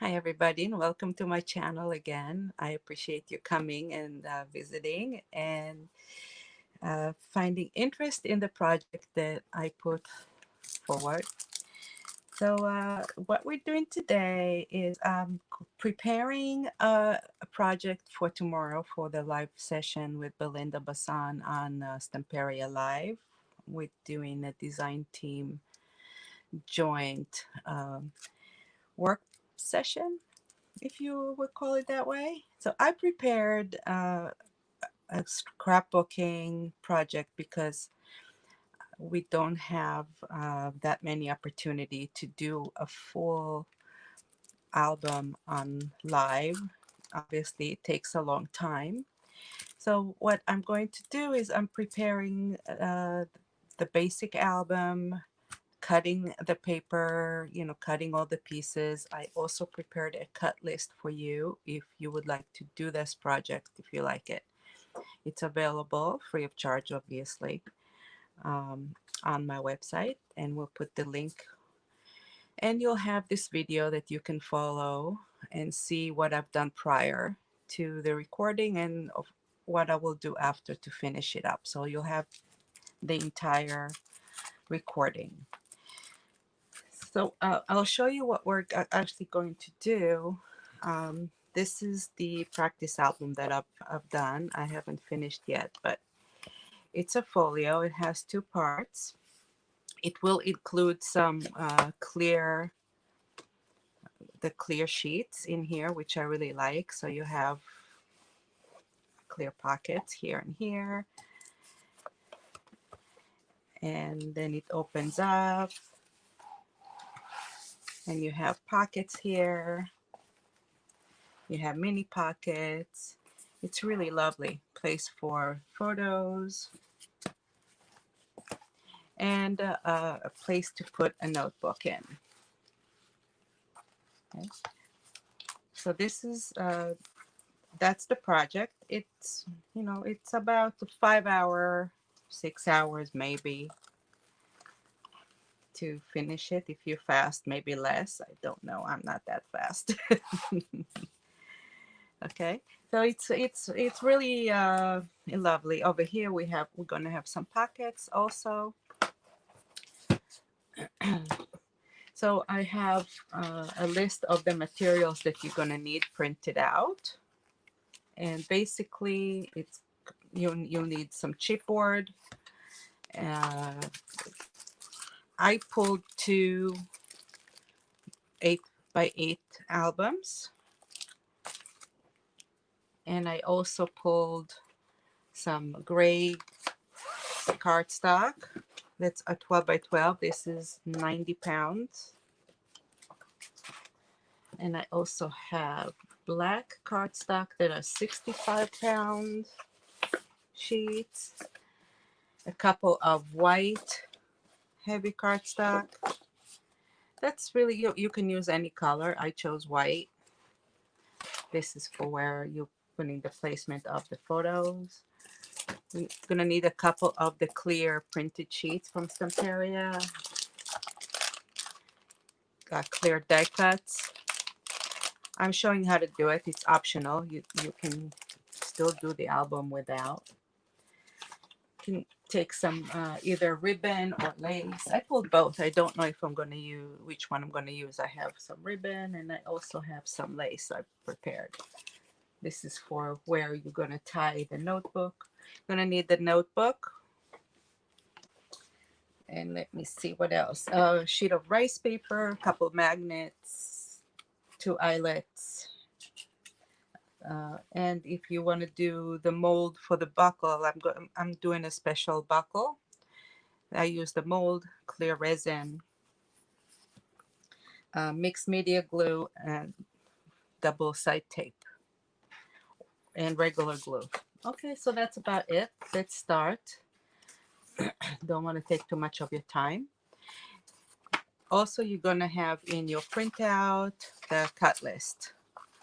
Hi, everybody, and welcome to my channel again. I appreciate you coming and visiting and finding interest in the project that I put forward. So, what we're doing today is preparing a project for tomorrow for the live session with Belinda Basan on Stamperia Live. We're doing a design team joint work session, if you would call it that way. So I prepared a scrapbooking project because we don't have that many opportunity to do a full album on live. Obviously, it takes a long time. So what I'm going to do is I'm preparing the basic album, cutting the paper, cutting all the pieces. I also prepared a cut list for you if you would like to do this project, if you like it. It's available free of charge, obviously, um, on my website, and we'll put the link. And you'll have this video that you can follow and see what I've done prior to the recording and of what I will do after to finish it up. So you'll have the entire recording. So I'll show you what we're actually going to do. This is the practice album that I've done. I haven't finished yet, but it's a folio. It has two parts. It will include some clear sheets in here, which I really like. So you have clear pockets here and here. And then it opens up and you have pockets here. You have mini pockets. It's really lovely place for photos and a place to put a notebook in. Okay. So this is that's the project. It's about 5 hour, 6 hours maybe to finish it. If you're fast, maybe less. I don't know. I'm not that fast. Okay, so it's really lovely. Over here we're gonna have some pockets also. So I have a list of the materials that you're gonna need printed out, and basically you'll need some chipboard. Uh, I pulled two 8x8 albums, and I also pulled some gray cardstock. That's a 12x12. This is 90 pounds. And I also have black cardstock that are 65-pound sheets. A couple of white heavy cardstock. That's really, you can use any color. I chose white. This is for where you're putting the placement of the photos. You're gonna need a couple of the clear printed sheets from Stamperia. Got clear die cuts. I'm showing how to do it. It's optional. You can still do the album without. You can take some either ribbon or lace. I pulled both. I don't know if I'm going to use which one I'm going to use. I have some ribbon and I also have some lace I've prepared. This is for where you're going to tie the notebook. You're going to need the notebook. And let me see what else. A sheet of rice paper, a couple of magnets, two eyelets. And if you want to do the mold for the buckle, I'm doing a special buckle. I use the mold, clear resin, mixed media glue, and double side tape, and regular glue. Okay, so that's about it. Let's start. Don't want to take too much of your time. Also, you're going to have in your printout the cut list.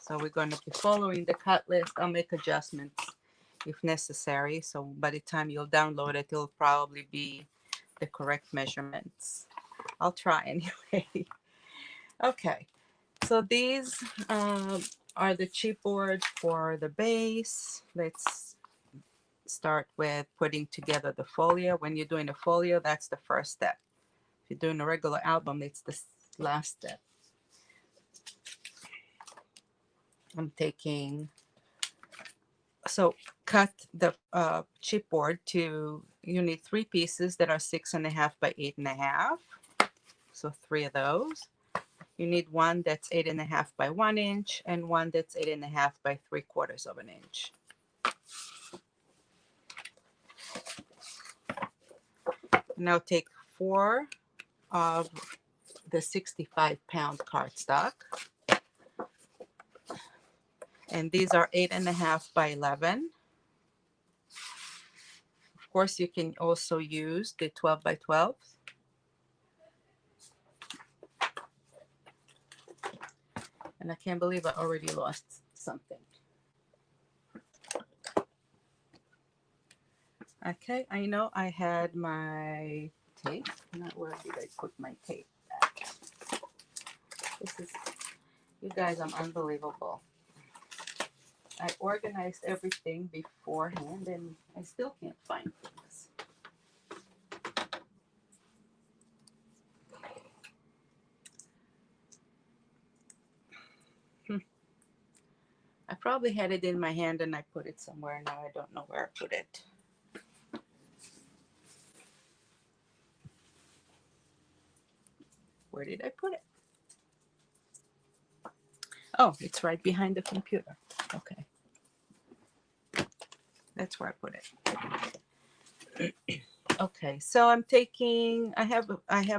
So we're going to be following the cut list. I'll make adjustments if necessary. So by the time you'll download it, it'll probably be the correct measurements. I'll try anyway. Okay. So these are the chipboard for the base. Let's start with putting together the folio. When you're doing a folio, that's the first step. If you're doing a regular album, it's the last step. I'm taking, so cut the chipboard to, you need 3 pieces that are 6.5 by 8.5. So 3 of those. You need one that's 8.5 by 1 inch and one that's 8.5 by 3/4 of an inch. Now take 4 of the 65-pound cardstock. And these are 8.5 by 11. Of course, you can also use the 12 by 12. And I can't believe I already lost something. Okay, I know I had my tape. Now, where did I put my tape at? This is, you guys, I'm unbelievable. I organized everything beforehand and I still can't find things. I probably had it in my hand and I put it somewhere. Now I don't know where I put it. Where did I put it? Oh, it's right behind the computer. Okay. That's where I put it. Okay, so I'm taking, I have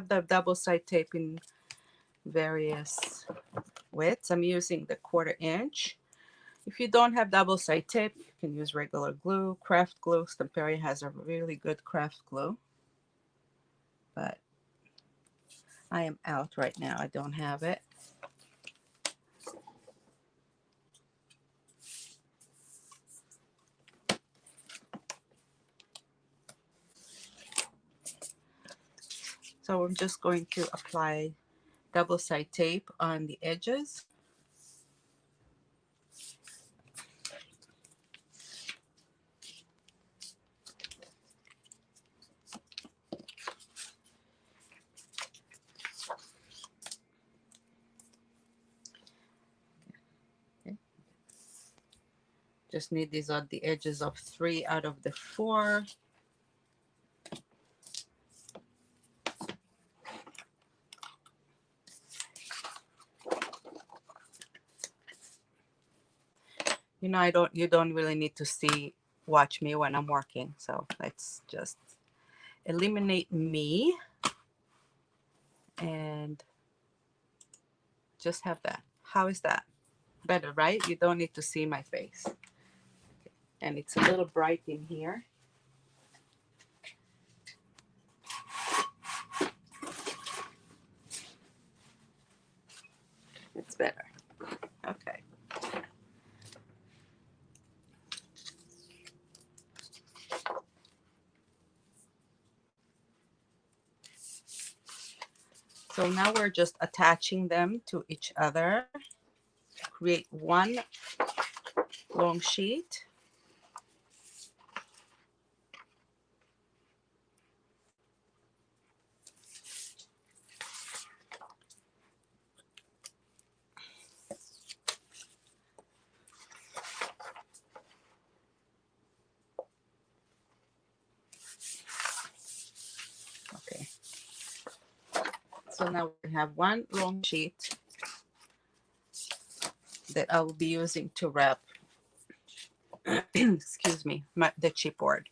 the double side tape in various widths. I'm using the 1/4 inch. If you don't have double side tape, you can use regular glue, craft glue. Stamperia has a really good craft glue. But I am out right now. I don't have it. So I'm just going to apply double side tape on the edges. Okay. Just need these on the edges of 3 out of the 4. You know, you don't really need to watch me when I'm working. So let's just eliminate me and just have that. How is that? Better, right? You don't need to see my face. And it's a little bright in here. It's better. Okay. So now we're just attaching them to each other. Create one long sheet. Okay. So now we have one long sheet that I will be using to wrap, excuse me, the chipboard.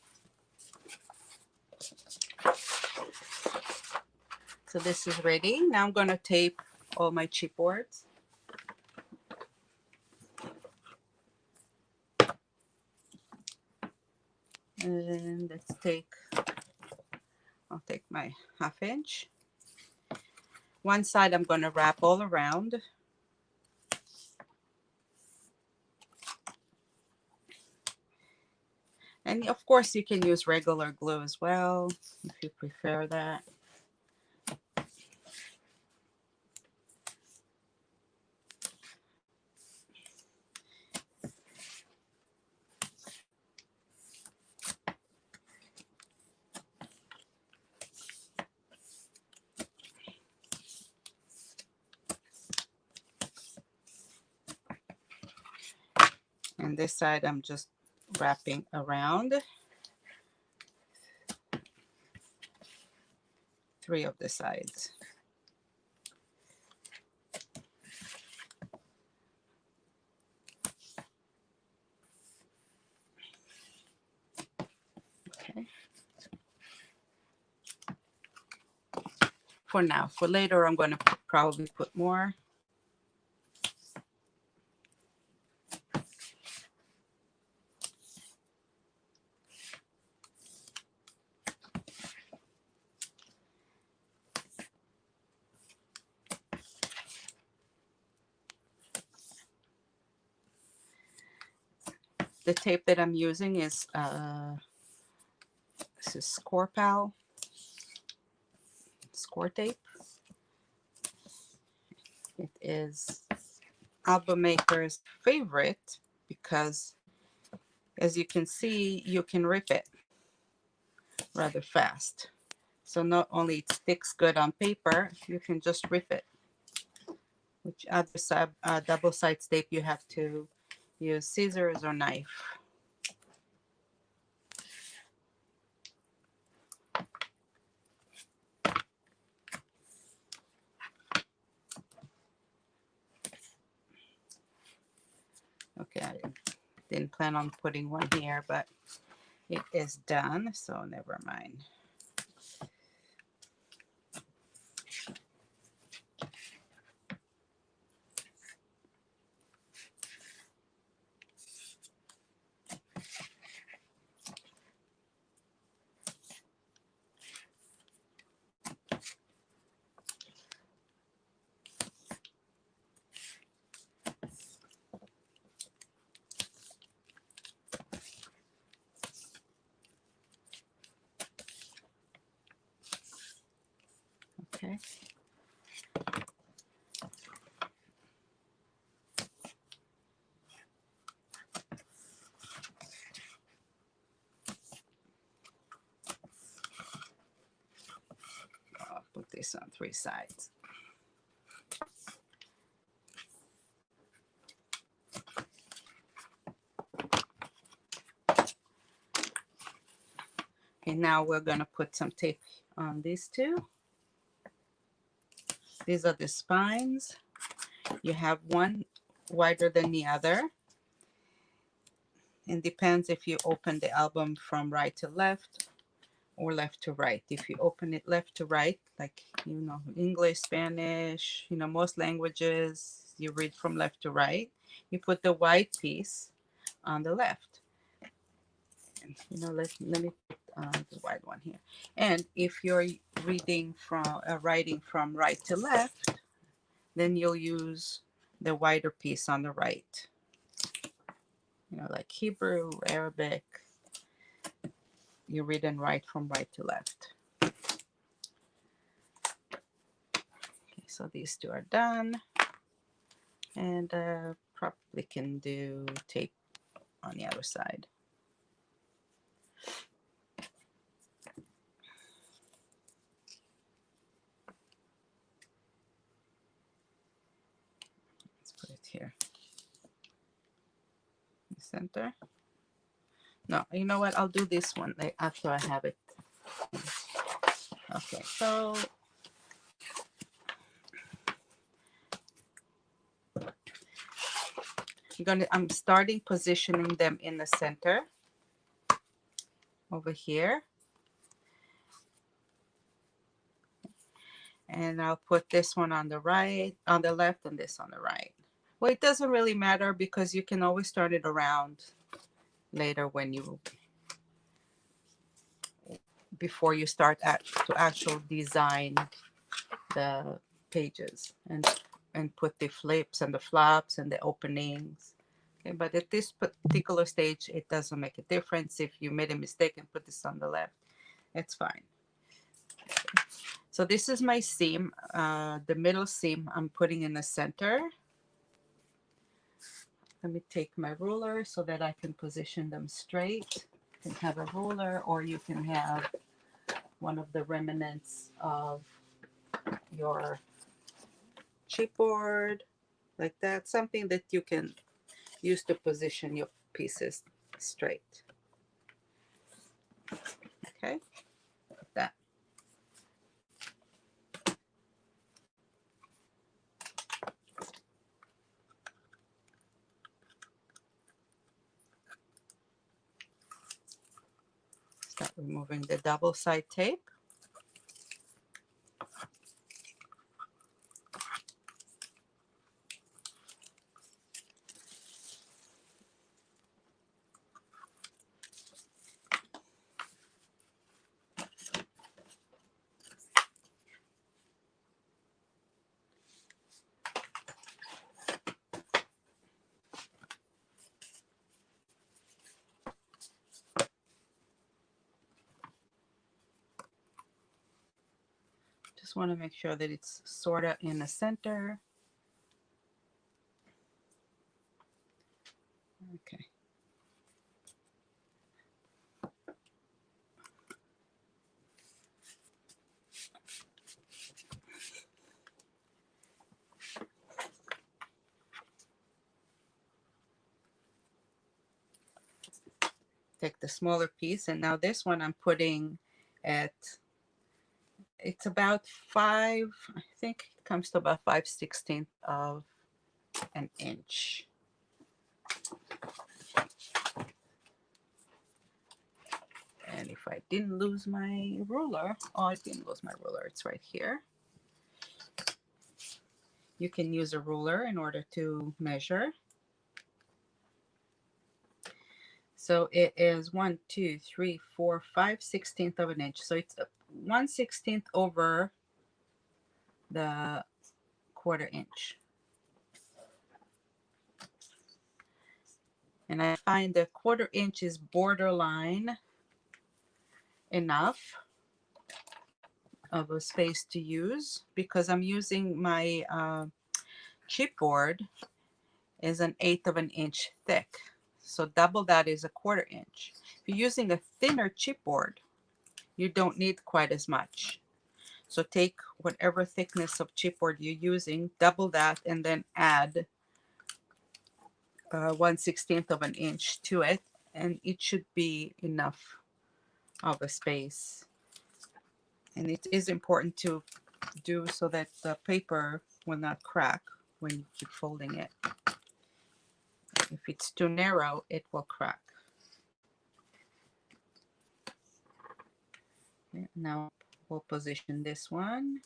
So this is ready. Now I'm going to tape all my chipboards. And I'll take my 1/2 inch. One side I'm going to wrap all around. And of course you can use regular glue as well if you prefer that. And this side I'm just wrapping around 3 of the sides. Okay. For now, for later, I'm going to probably put more. The tape that I'm using is this is Score tape. It is album maker's favorite because, as you can see, you can rip it rather fast. So not only it sticks good on paper, you can just rip it. Which other side, double side tape, you have to use scissors or knife. Okay, I didn't plan on putting one here, but it is done, so never mind. Okay. I'll put this on 3 sides. Okay, now we're going to put some tape on these 2. These are the spines. You have one wider than the other. It depends if you open the album from right to left or left to right. If you open it left to right, like, English, Spanish, most languages, you read from left to right. You put the white piece on the left. And, let me put the white one here. And if you're reading from, writing from right to left, then you'll use the wider piece on the right. Like Hebrew, Arabic, you read and write from right to left. Okay, so these 2 are done. And probably can do tape on the other side. Let's put it here. The center. No, you know what? I'll do this one after I have it. Okay, so I'm starting positioning them in the center over here. And I'll put this one on the right, on the left, and this on the right. Well, it doesn't really matter because you can always start it around later before you start to actually design the pages and put the flips and the flops and the openings. Okay, but at this particular stage, it doesn't make a difference. If you made a mistake and put this on the left, it's fine. Okay. So this is my seam. The middle seam I'm putting in the center. Let me take my ruler so that I can position them straight. You can have a ruler, or you can have one of the remnants of your chipboard, like that. Something that you can use to position pieces straight. Okay, like that. Start removing the double side tape. Just want to make sure that it's sort of in the center. Okay. Take the smaller piece, and now this one I'm putting at, it's about 5, I think it comes to about 5/16 of an inch. And if I didn't lose my ruler, oh, I didn't lose my ruler, it's right here. You can use a ruler in order to measure. So it is 1, 2, 3, 4, 5/16 of an inch. So it's 1/16 over the 1/4 inch. And I find the 1/4 inch is borderline enough of a space to use, because I'm using my chipboard is 1/8 of an inch thick. So double that is a 1/4 inch. If you're using a thinner chipboard, you don't need quite as much. So take whatever thickness of chipboard you're using, double that, and then add 1/16 of an inch to it, and it should be enough of a space. And it is important to do so that the paper will not crack when you keep folding it. If it's too narrow, it will crack. Okay, now we'll position this one.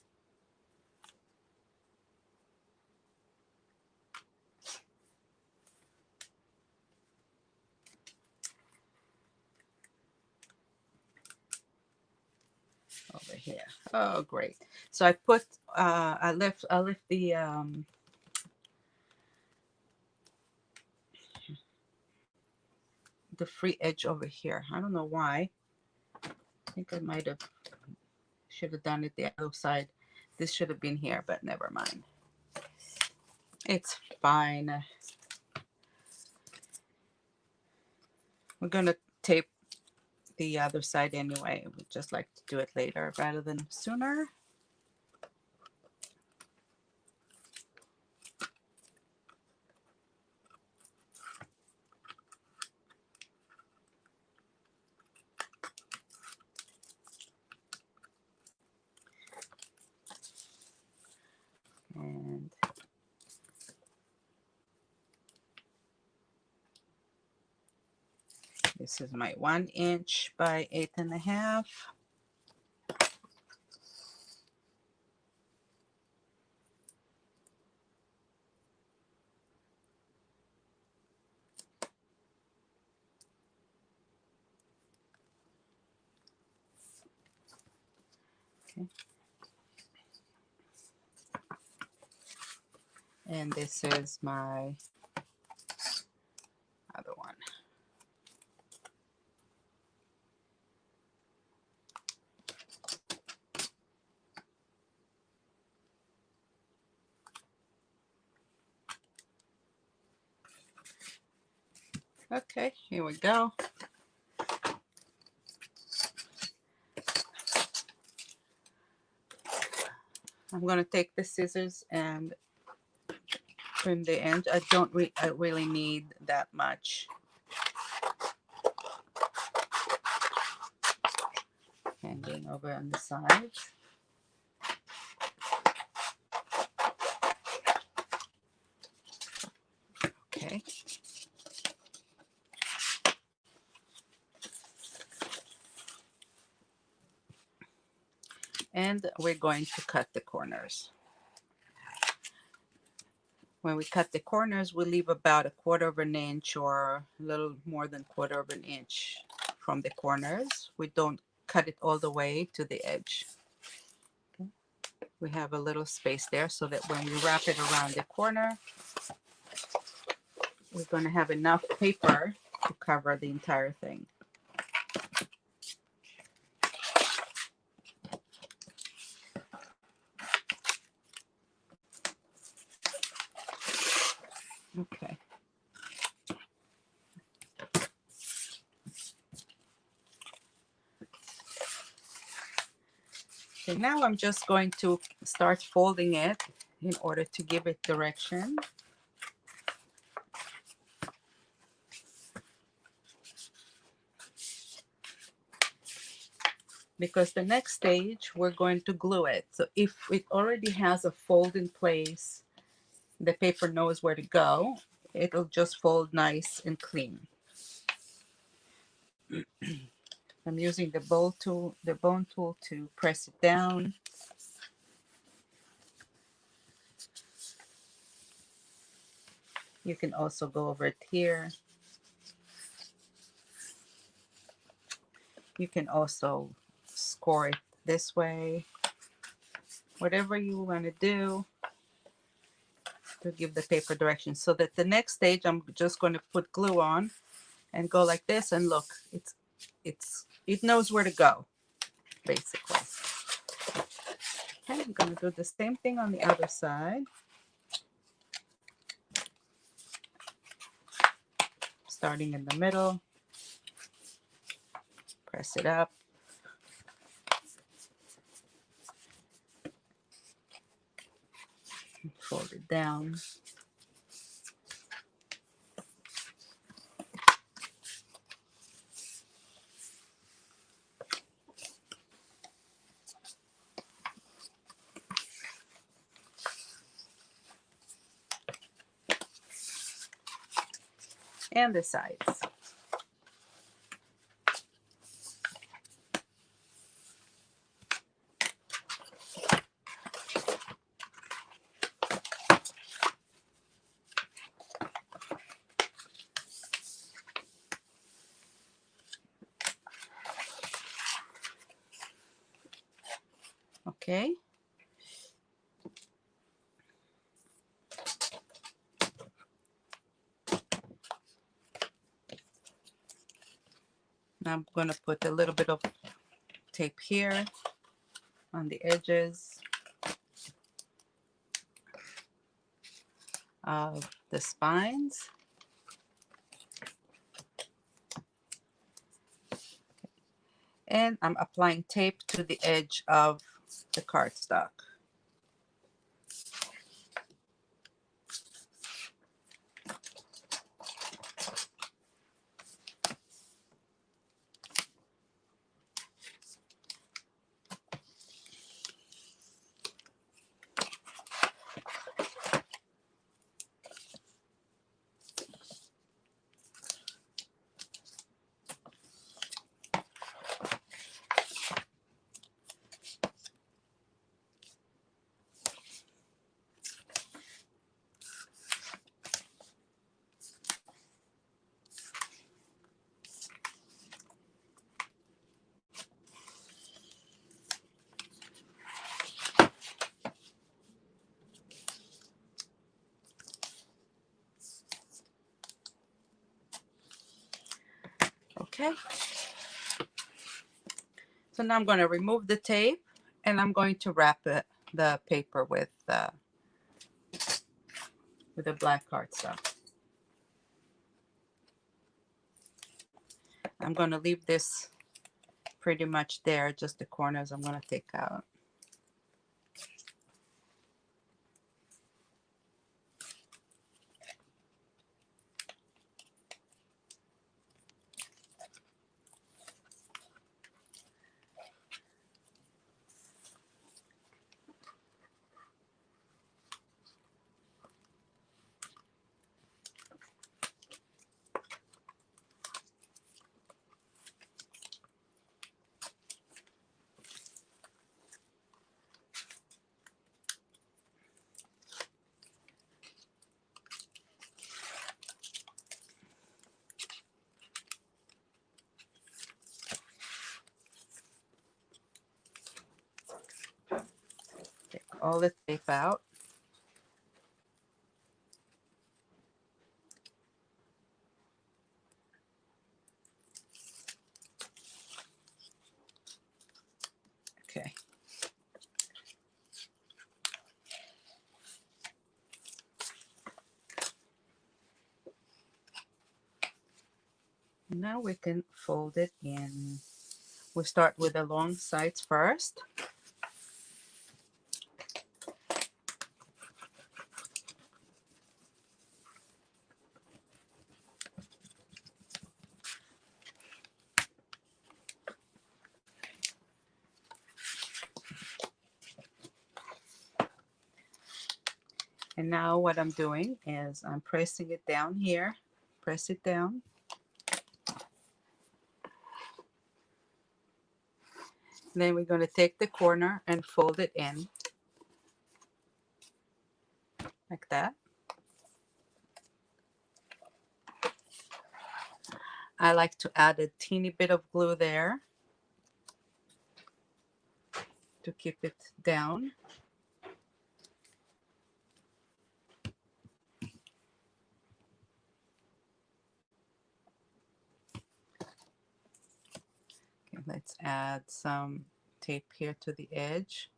Over here. Oh, great. So I put, I left the free edge over here. I don't know why. I think I might have, should have done it the other side. This should have been here, but never mind. It's fine. We're gonna tape the other side anyway. We just like to do it later rather than sooner. And this is my 1 inch by 8.5. Okay. And this is my other one. Okay, here we go. I'm going to take the scissors and trim the end. I really need that much hanging over on the sides. Okay. And we're going to cut the corners. When we cut the corners, we leave about 1/4 of an inch or a little more than 1/4 of an inch from the corners. We don't cut it all the way to the edge. Okay. We have a little space there so that when we wrap it around the corner, we're going to have enough paper to cover the entire thing. Okay. Okay, now I'm just going to start folding it in order to give it direction. Because the next stage, we're going to glue it. So if it already has a fold in place, the paper knows where to go. It'll just fold nice and clean. I'm using the bone tool to press it down. You can also go over it here. You can also score it this way. Whatever you want to do to give the paper direction. So that the next stage, I'm just going to put glue on and go like this, and look, it knows where to go, basically. Okay, I'm going to do the same thing on the other side. Starting in the middle, press it up. Fold it down. And the sides. Okay. Now I'm going to put a little bit of tape here on the edges of the spines. And I'm applying tape to the edge of the cardstock. Okay. So now I'm going to remove the tape, and I'm going to wrap the paper with the black cardstock. I'm going to leave this pretty much there, just the corners I'm going to take out. all the tape out. Okay. Now we can fold it in. We start with the long sides first. And now what I'm doing is I'm pressing it down here. Press it down. Then we're going to take the corner and fold it in like that. I like to add a teeny bit of glue there to keep it down. Okay, let's add some tape here to the edge.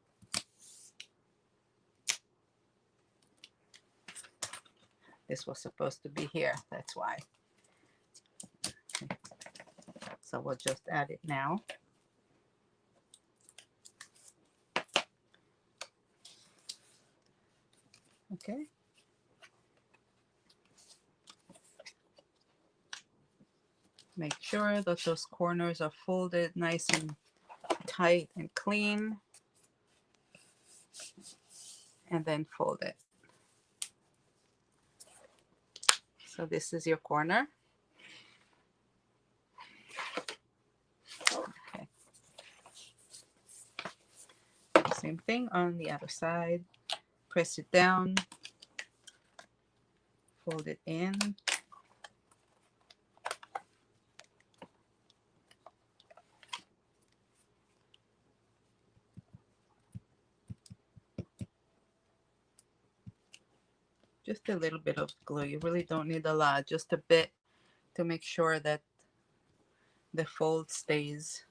This was supposed to be here, that's why. Okay. So we'll just add it now. Okay. Make sure that those corners are folded nice and tight and clean. And then fold it. So this is your corner. Okay. Same thing on the other side. Press it down. Fold it in. Just a little bit of glue. You really don't need a lot, just a bit to make sure that the fold stays.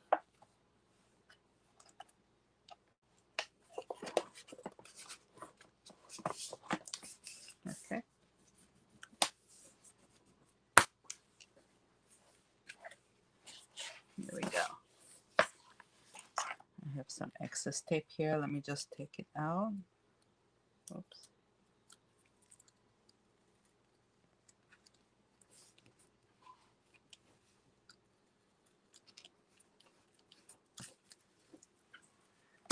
Okay. There we go. I have some excess tape here. Let me just take it out. Oops.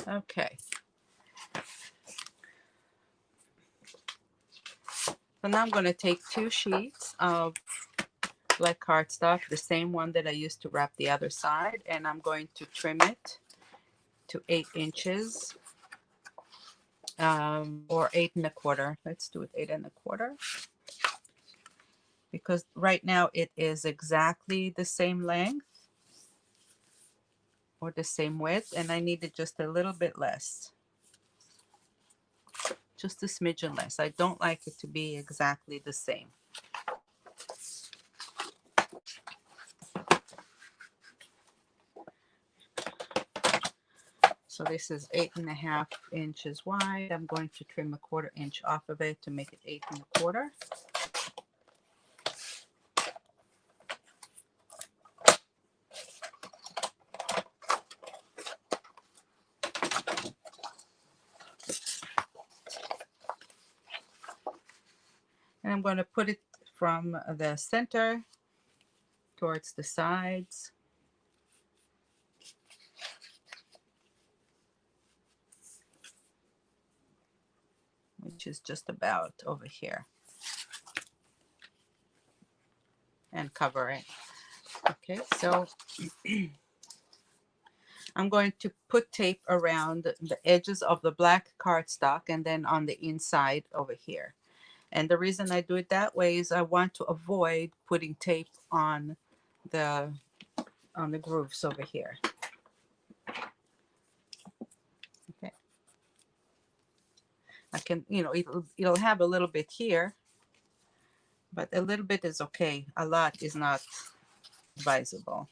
Okay. So now I'm going to take 2 sheets of black cardstock, the same one that I used to wrap the other side, and I'm going to trim it to 8 inches or 8 1/4. Let's do it 8 1/4 because right now it is exactly the same length or the same width, and I need it just a little bit less. Just a smidgen less. I don't like it to be exactly the same. So this is 8 1/2 inches wide. I'm going to trim a 1/4 inch off of it to make it 8 1/4. And I'm going to put it from the center towards the sides. Which is just about over here. And cover it. Okay, so I'm going to put tape around the edges of the black cardstock and then on the inside over here. And the reason I do it that way is I want to avoid putting tape on the grooves over here. Okay. I can, you know, it'll have a little bit here, but a little bit is okay. A lot is not advisable.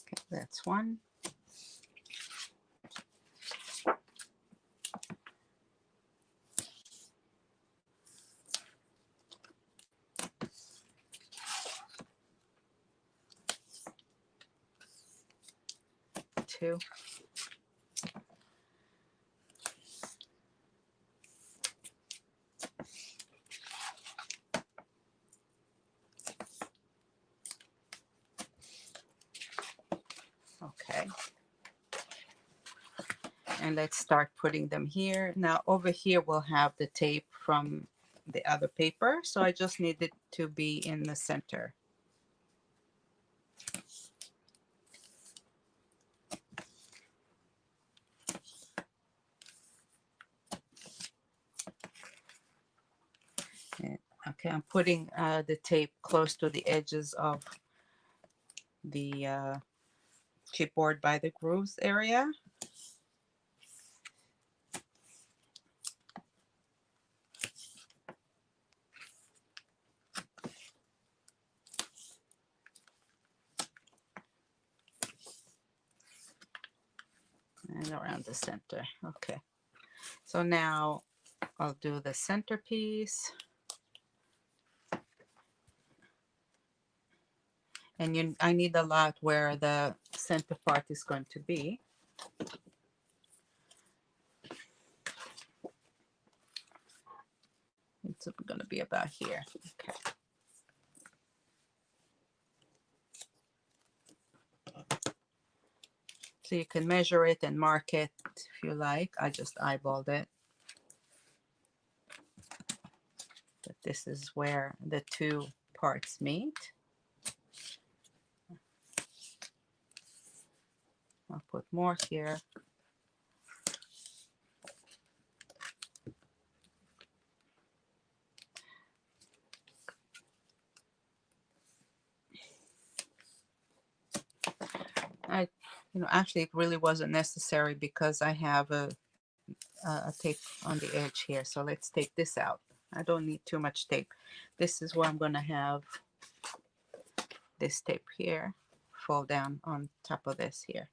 Okay, that's one. Two. Okay. And let's start putting them here. Now over here we'll have the tape from the other paper. So I just need it to be in the center. And, okay, I'm putting the tape close to the edges of the chipboard by the grooves area. And around the center. Okay. So now I'll do the centerpiece. And I need a lot where the center part is going to be. It's going to be about here. Okay. So you can measure it and mark it if you like. I just eyeballed it. But this is where the two parts meet. I'll put more here. Actually it really wasn't necessary because I have a tape on the edge here. So let's take this out. I don't need too much tape. This is where I'm going to have this tape here fall down on top of this here.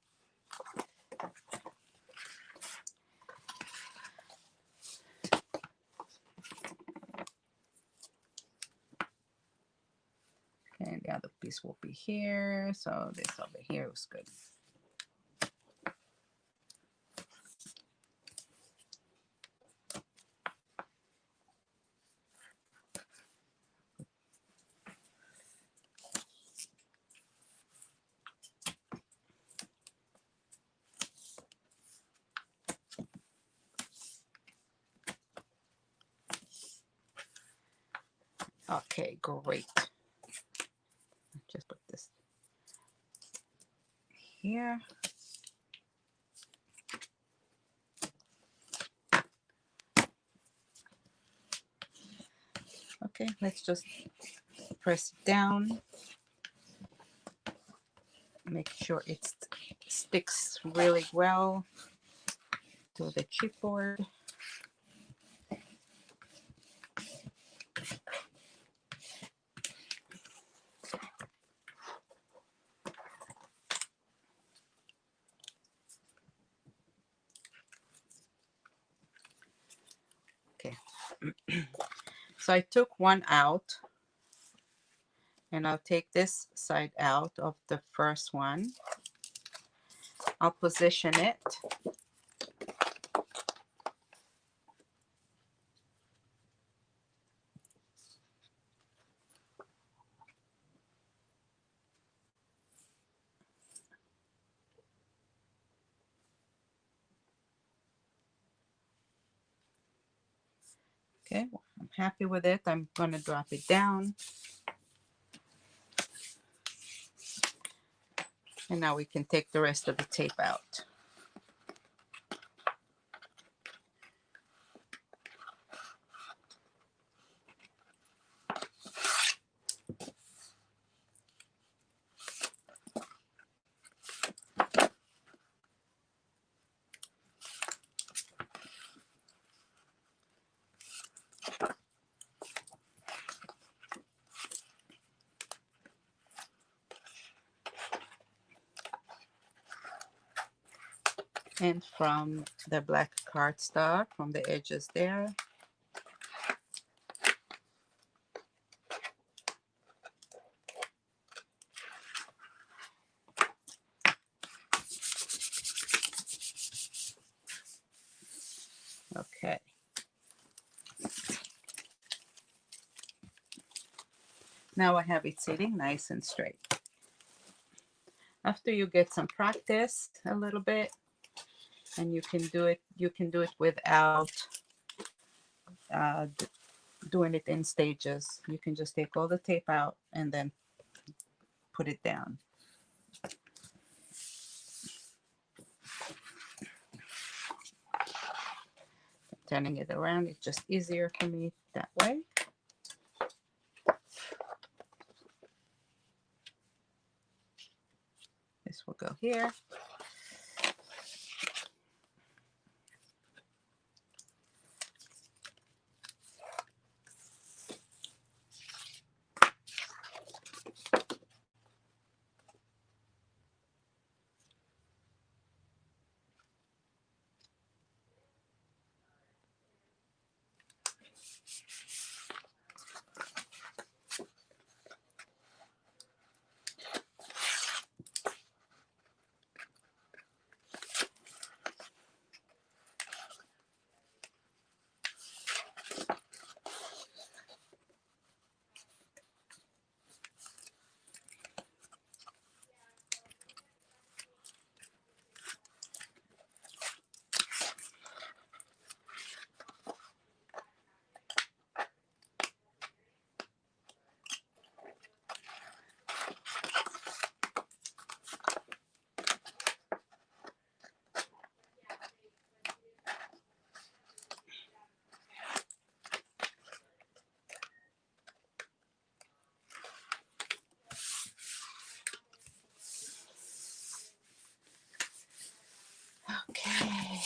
Okay, and the other piece will be here. So this over here was good. Okay, great. Just put this here. Okay, let's just press it down. Make sure it sticks really well to the chipboard. Okay. So I took one out, and I'll take this side out of the first one. I'll position it. Okay, well, I'm happy with it. I'm going to drop it down. And now we can take the rest of the tape out. And from the black cardstock, from the edges there, okay. Now I have it sitting nice and straight. After you get some practice a little bit, and you can do it without uh, doing it in stages. You can just take all the tape out and then put it down. Turning it around, it's just easier for me that way. This will go here. Okay.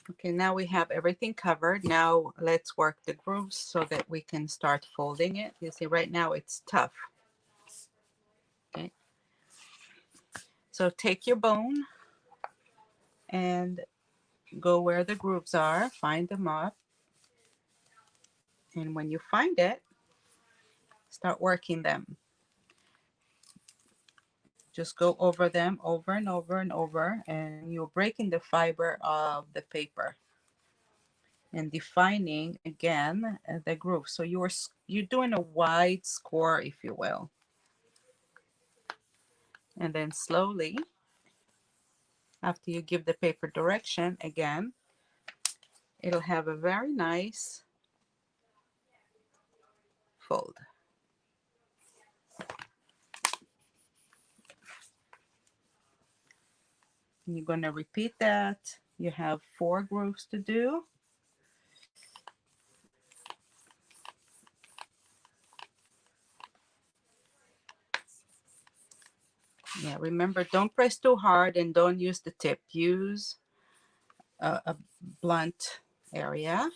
Okay, now we have everything covered. Now let's work the grooves so that we can start folding it. You see, right now it's tough. Okay. So take your bone and go where the grooves are, find them up. And when you find it, start working them. Just go over them over and over and over, and you're breaking the fiber of the paper and defining again the groove. So you're doing a wide score, if you will. And then slowly, after you give the paper direction again, it'll have a very nice fold. And you're going to repeat that. You have 4 grooves to do. Yeah, remember, don't press too hard and don't use the tip. Use a blunt area.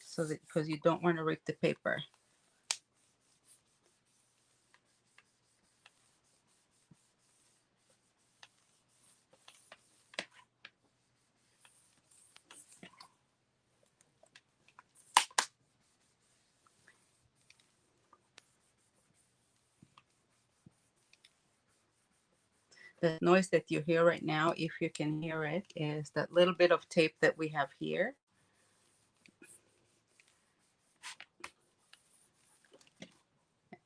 So that, because you don't want to rip the paper. The noise that you hear right now, if you can hear it, is that little bit of tape that we have here.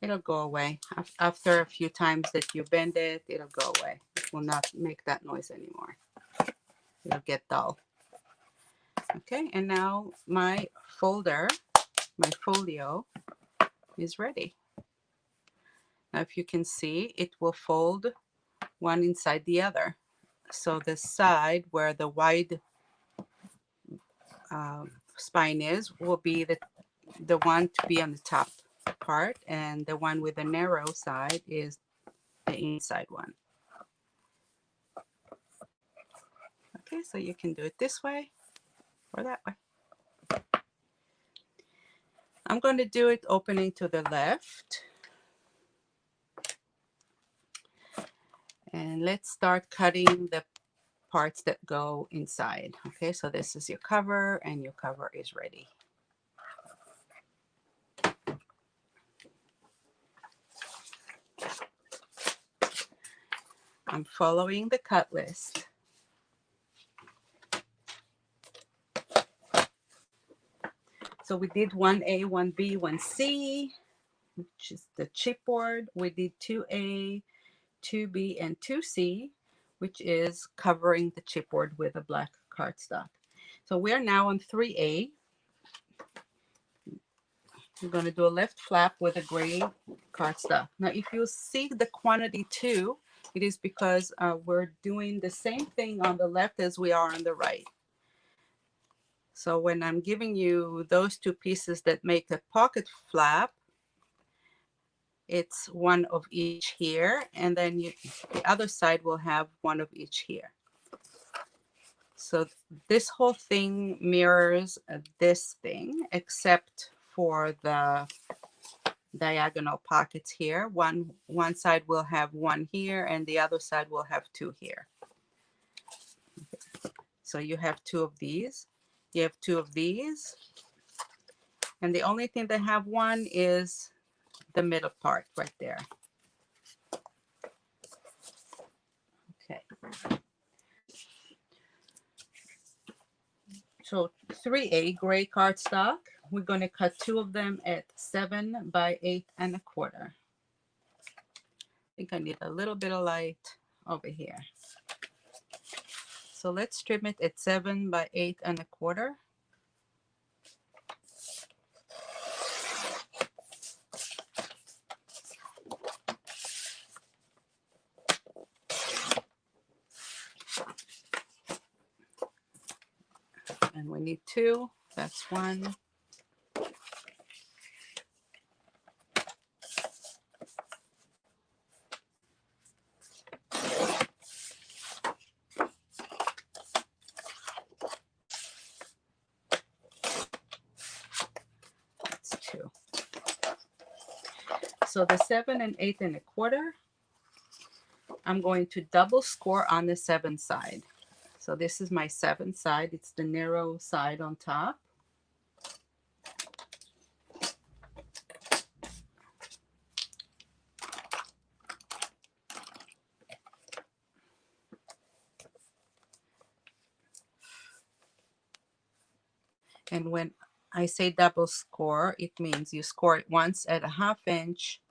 It'll go away. After a few times that you bend it, it'll go away. It will not make that noise anymore. It'll get dull. Okay, and now my folder, my folio, is ready. Now if you can see, it will fold one inside the other. So the side where the wide spine is will be the one to be on the top part, and the one with the narrow side is the inside one. Okay, so you can do it this way or that way. I'm going to do it opening to the left. And let's start cutting the parts that go inside. Okay, so this is your cover, and your cover is ready. I'm following the cut list. So we did 1A, 1B, 1C, which is the chipboard. We did 2A, 2B, and 2C, which is covering the chipboard with a black cardstock. So we are now on 3A. We're going to do a left flap with a gray cardstock. Now, if you see the quantity 2, it is because we're doing the same thing on the left as we are on the right. So when I'm giving you those 2 pieces that make a pocket flap, it's one of each here, and then the other side will have one of each here. So this whole thing mirrors this thing, except for the diagonal pockets here. One side will have 1 here, and the other side will have 2 here. So you have 2 of these. You have 2 of these. And the only thing that have 1 is the middle part right there. Okay. So 3A gray cardstock. We're going to cut 2 of them at 7 by 8 1/4. I think I need a little bit of light over here. So let's trim it at 7 by 8 1/4. And we need 2. That's 1. That's 2. So the 7 and 8 1/4, I'm going to double score on the 7 side. So this is my 7 side. It's the narrow side on top. And when I say double score, it means you score it once at a 1/2 inch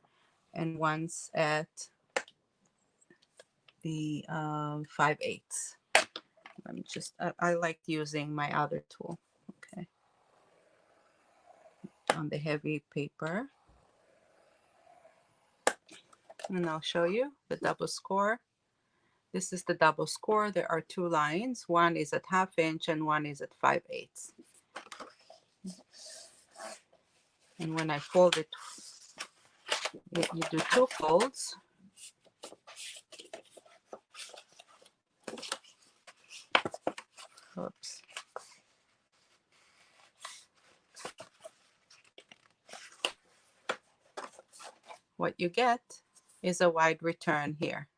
and once at the 5/8. Let me just, I like using my other tool, okay, on the heavy paper. And I'll show you the double score. This is the double score. There are 2 lines. One is at 1/2 inch and one is at 5/8. And when I fold it, you do 2 folds. Oops. What you get is a wide return here,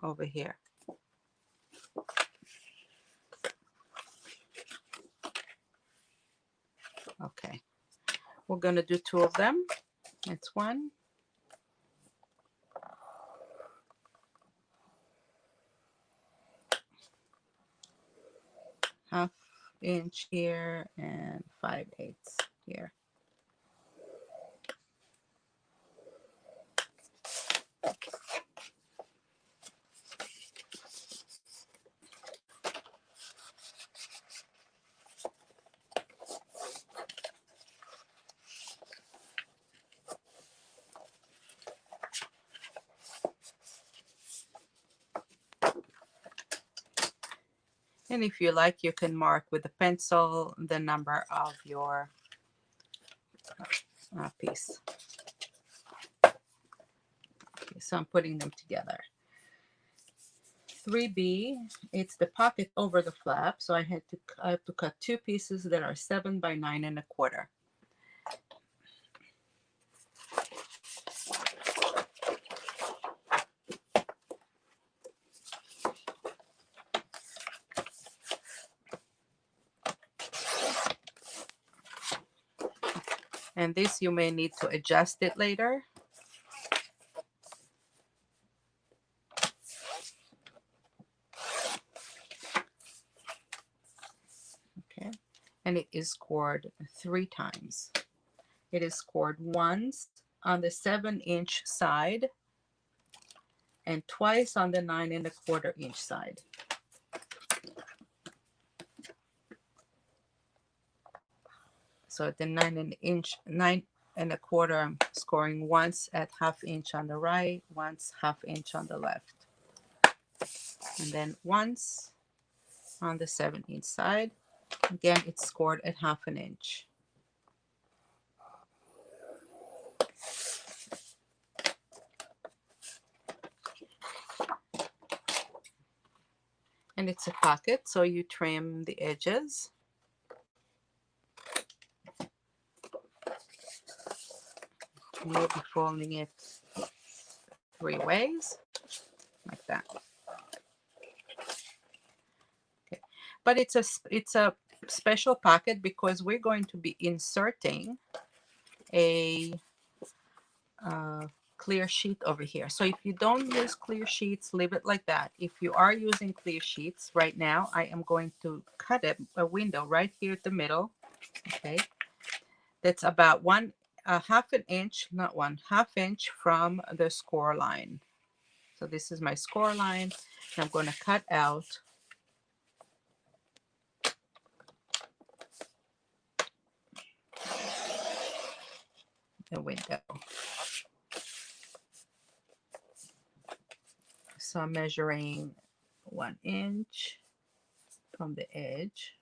over here. Okay, we're going to do 2 of them. That's 1. inch here and 5/8 here. And if you like, you can mark with a pencil the number of your piece. Okay, so I'm putting them together. 3B, it's the pocket over the flap. So I have to cut 2 pieces that are 7 by 9 1/4. And this you may need to adjust it later. Okay, and it is scored 3 times. It is scored once on the 7-inch side and twice on the 9 1/4 inch side. So the 9 1/4, I'm scoring once at 1/2 inch on the right, once 1/2 inch on the left, and then once on the 7-inch side. Again, it's scored at 1/2 inch. And it's a pocket, so you trim the edges. You'll be folding it 3 ways, like that. Okay. But it's a special pocket because we're going to be inserting a clear sheet over here. So if you don't use clear sheets, leave it like that. If you are using clear sheets right now, I am going to cut a window right here at the middle. Okay, that's about 1/2 inch, not 1/2 inch from the score line. So this is my score line, and I'm going to cut out the window. So I'm measuring 1 inch from the edge.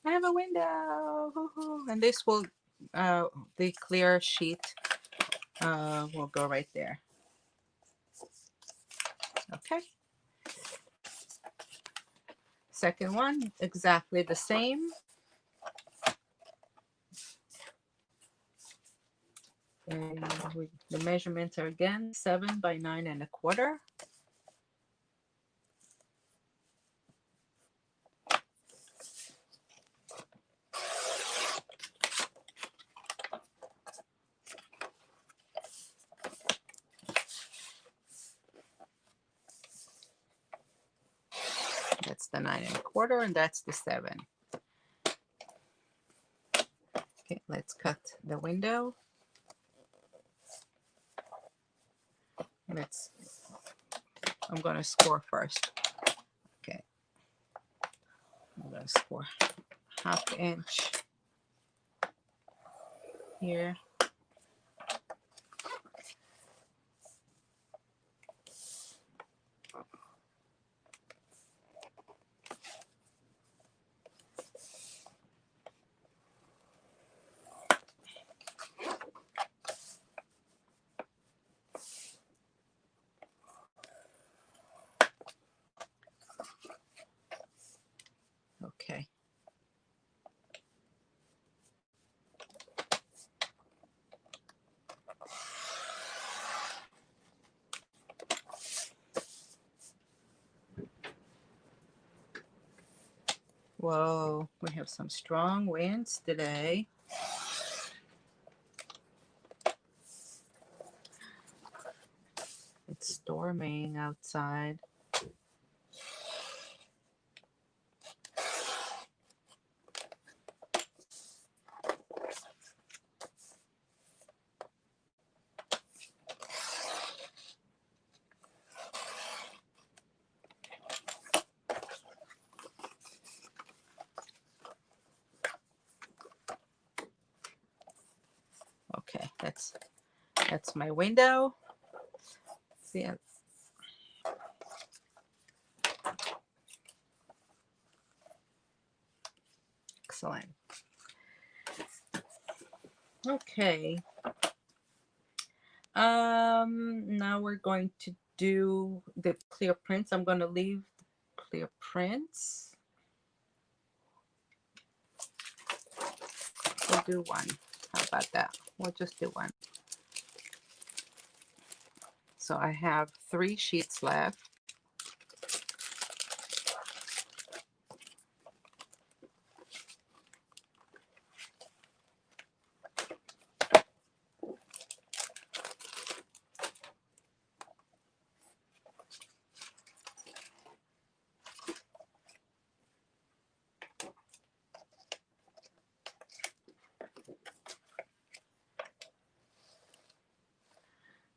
I have a window, and this will, the clear sheet will go right there. Okay. Second one, exactly the same. And the measurements are again 7 by 9 1/4. That's the 9 1/4, and that's the 7. Okay, let's cut the window. I'm going to score first. Okay, I'm going to score 1/2 inch here. Whoa, we have some strong winds today. It's storming outside. Okay, that's my window. See, excellent. Okay. Now we're going to do the clear prints. I'm going to leave the clear prints. We'll do one. How about that? We'll just do one. So I have 3 sheets left.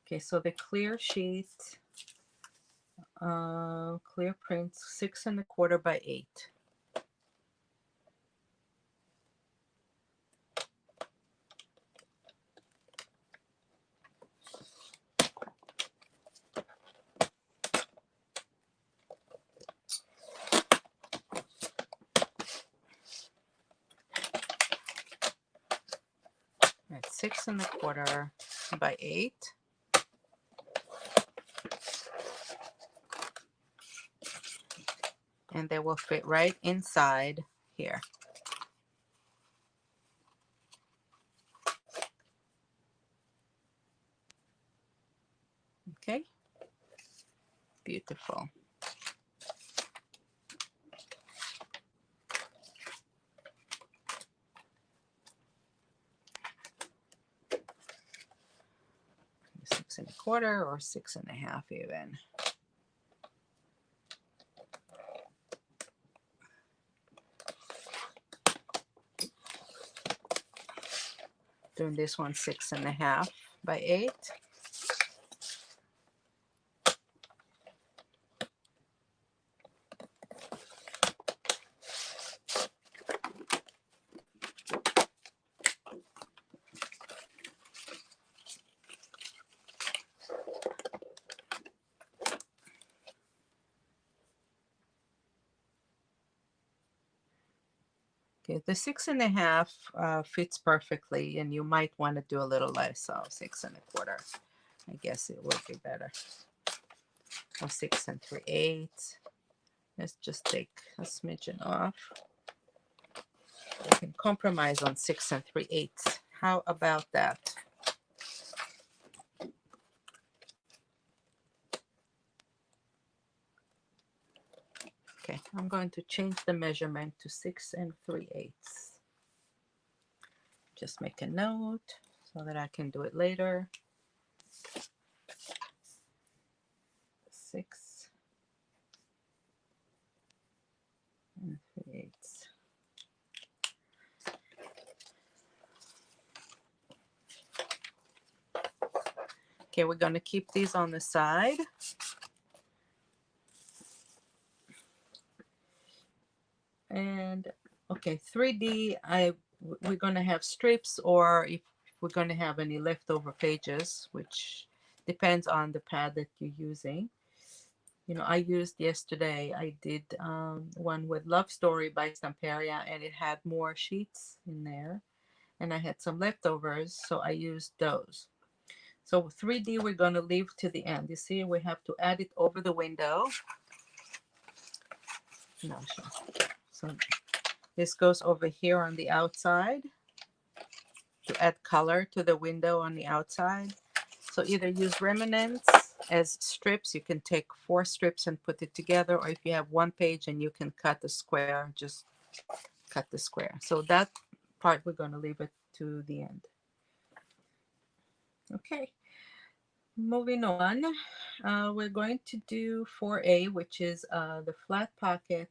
Okay, so the clear sheet, clear prints, 6 1/4 by 8. That's 6 1/4 by 8. And they will fit right inside here. Okay, beautiful. Six 1/4 or 6 1/2 even. Doing this one 6 1/2 by 8. Okay, the 6 1/2 fits perfectly, and you might want to do a little less, so 6 1/4. I guess it would be better. Or 6 3/8. Let's just take a smidgen off. We can compromise on 6 3/8. How about that? Okay, I'm going to change the measurement to 6 3/8. Just make a note so that I can do it later. 6 3/8. Okay, we're going to keep these on the side. And okay, 3D, we're going to have strips, or if we're going to have any leftover pages, which depends on the pad that you're using. You know, I used yesterday, I did one with Love Story by Stamperia, and it had more sheets in there, and I had some leftovers, so I used those. So 3D we're going to leave to the end. You see, we have to add it over the window. No, so this goes over here on the outside to add color to the window on the outside. So either use remnants as strips. You can take 4 strips and put it together, or if you have one page and you can cut a square, just cut the square. So that part we're going to leave it to the end. Okay, moving on, we're going to do 4A, which is the flat pocket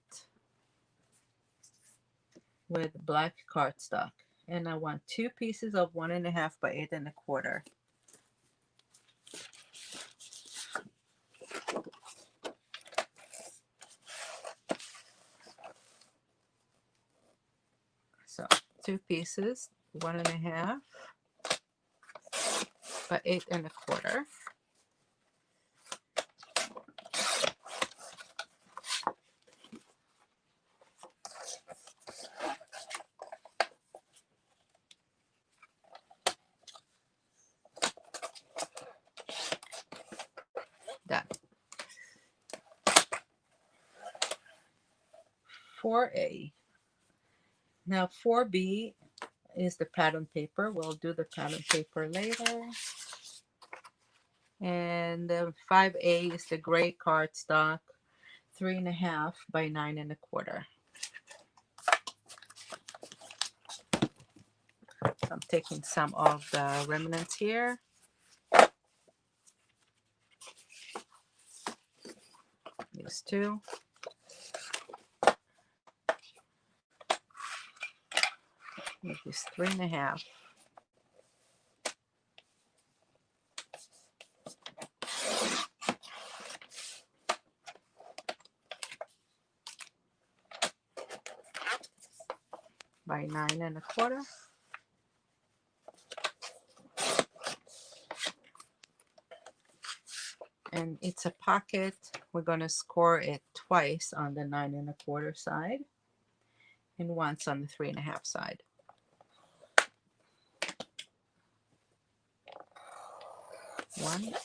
with black cardstock. And I want 2 pieces of 1.5 by 8 1/4. So 2 pieces, 1.5 by 8 1/4. Done. 4A. Now 4B is the pattern paper. We'll do the pattern paper later. And 5A is the gray cardstock, 3.5 by 9 1/4. So I'm taking some of the remnants here. These 2. Make this 3.5. By 9 1/4. And it's a pocket. We're going to score it twice on the 9 1/4 side and once on the 3.5 side. One,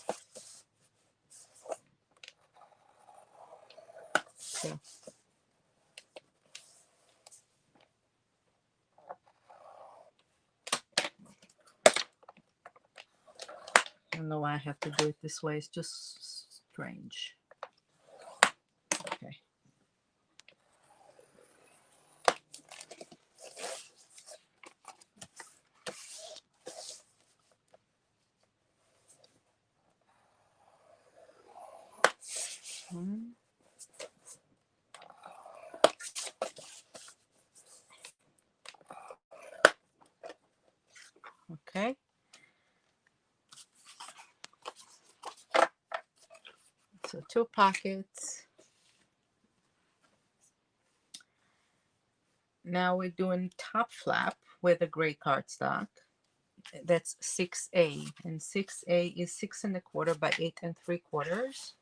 2. I don't know why I have to do it this way. It's just strange. Okay. Okay. So 2 pockets. Now we're doing top flap with a gray cardstock. That's 6A, and 6A is 6 1/4 by 8 3/4.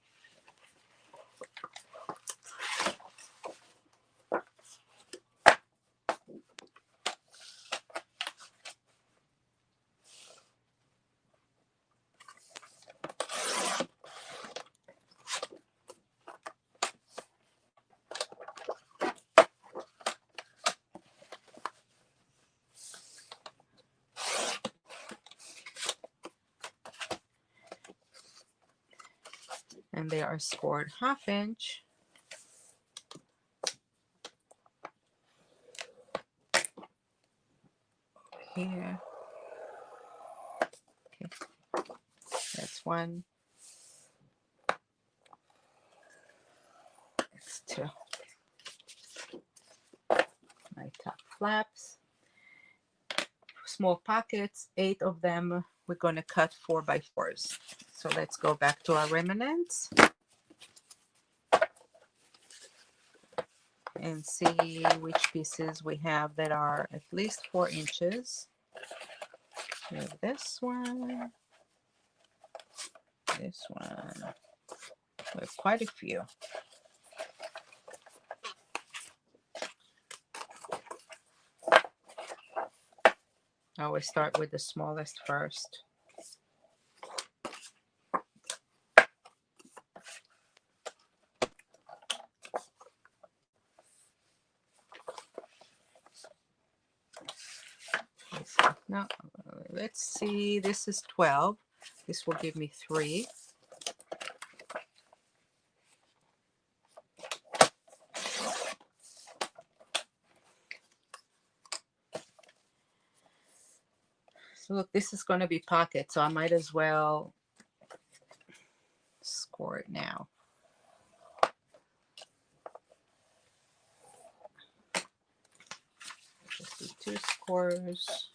And they are scored 1/2 inch. Here. Okay. That's 1. That's 2. My top flaps. Small pockets, 8 of them. We're going to cut 4 by 4s. So let's go back to our remnants and see which pieces we have that are at least 4 inches. We have this one, this one. We have quite a few. I always start with the smallest first. No, let's see, this is 12. This will give me 3. Look, this is going to be pocket, so I might as well score it now. Just do 2 scores.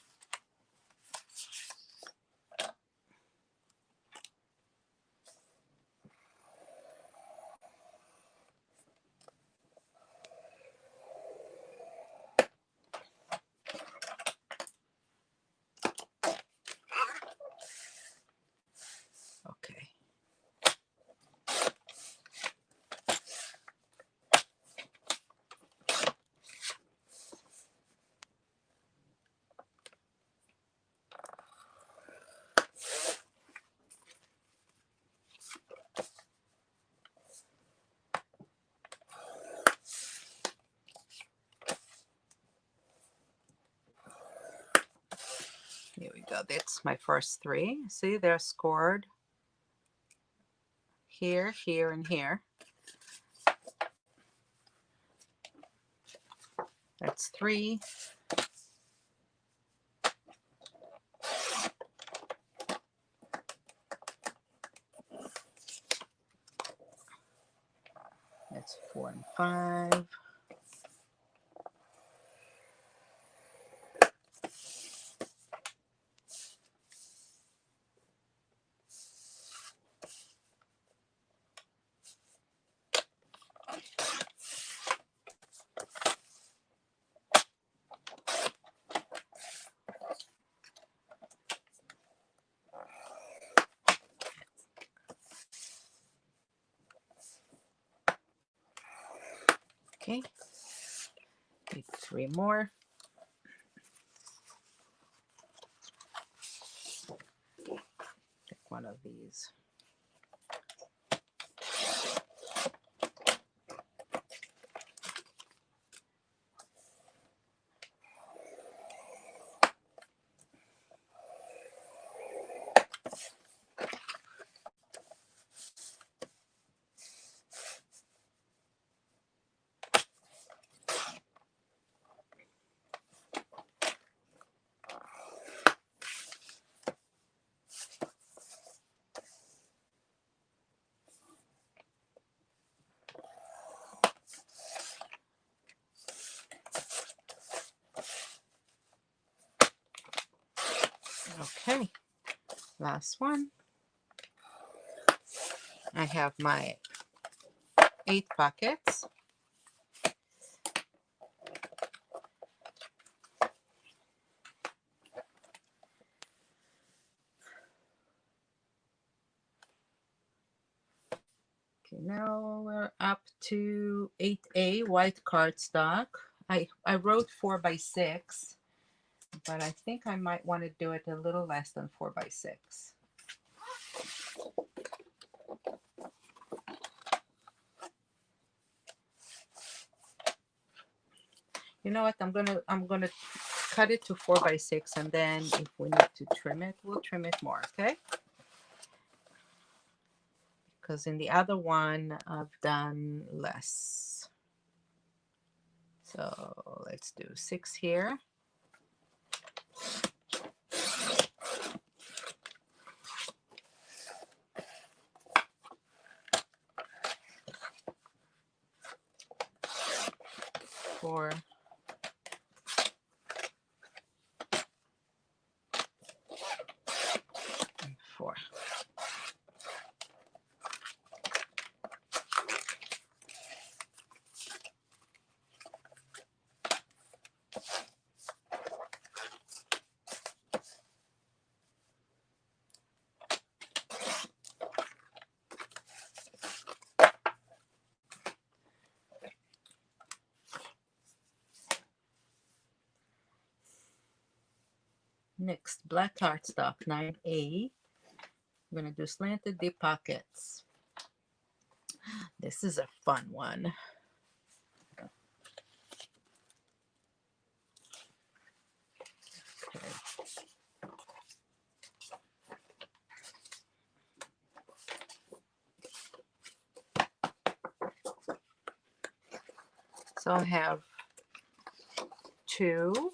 Okay. Here we go. That's my first 3. See, they're scored here, here, and here. That's 3. That's 4 and 5. Okay. Need 3 more. Pick one of these. Okay, last one. I have my 8 pockets. Okay, now we're up to 8A, white cardstock. I wrote 4 by 6, but I think I might want to do it a little less than 4 by 6. You know what? I'm gonna cut it to 4 by 6, and then if we need to trim it, we'll trim it more. Okay? Because in the other one I've done less. So let's do 6 here. Four. And 4. Next, black cardstock, 9A. I'm going to do slanted deep pockets. This is a fun one. Okay. So I have 2,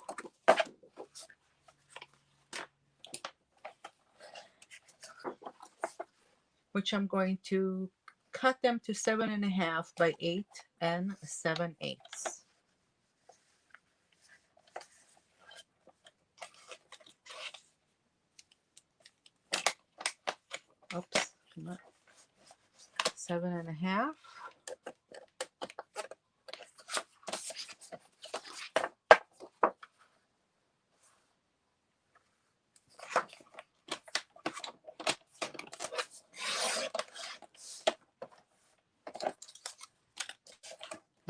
which I'm going to cut them to 7.5 by 8 7/8. Oops, come on. 7.5.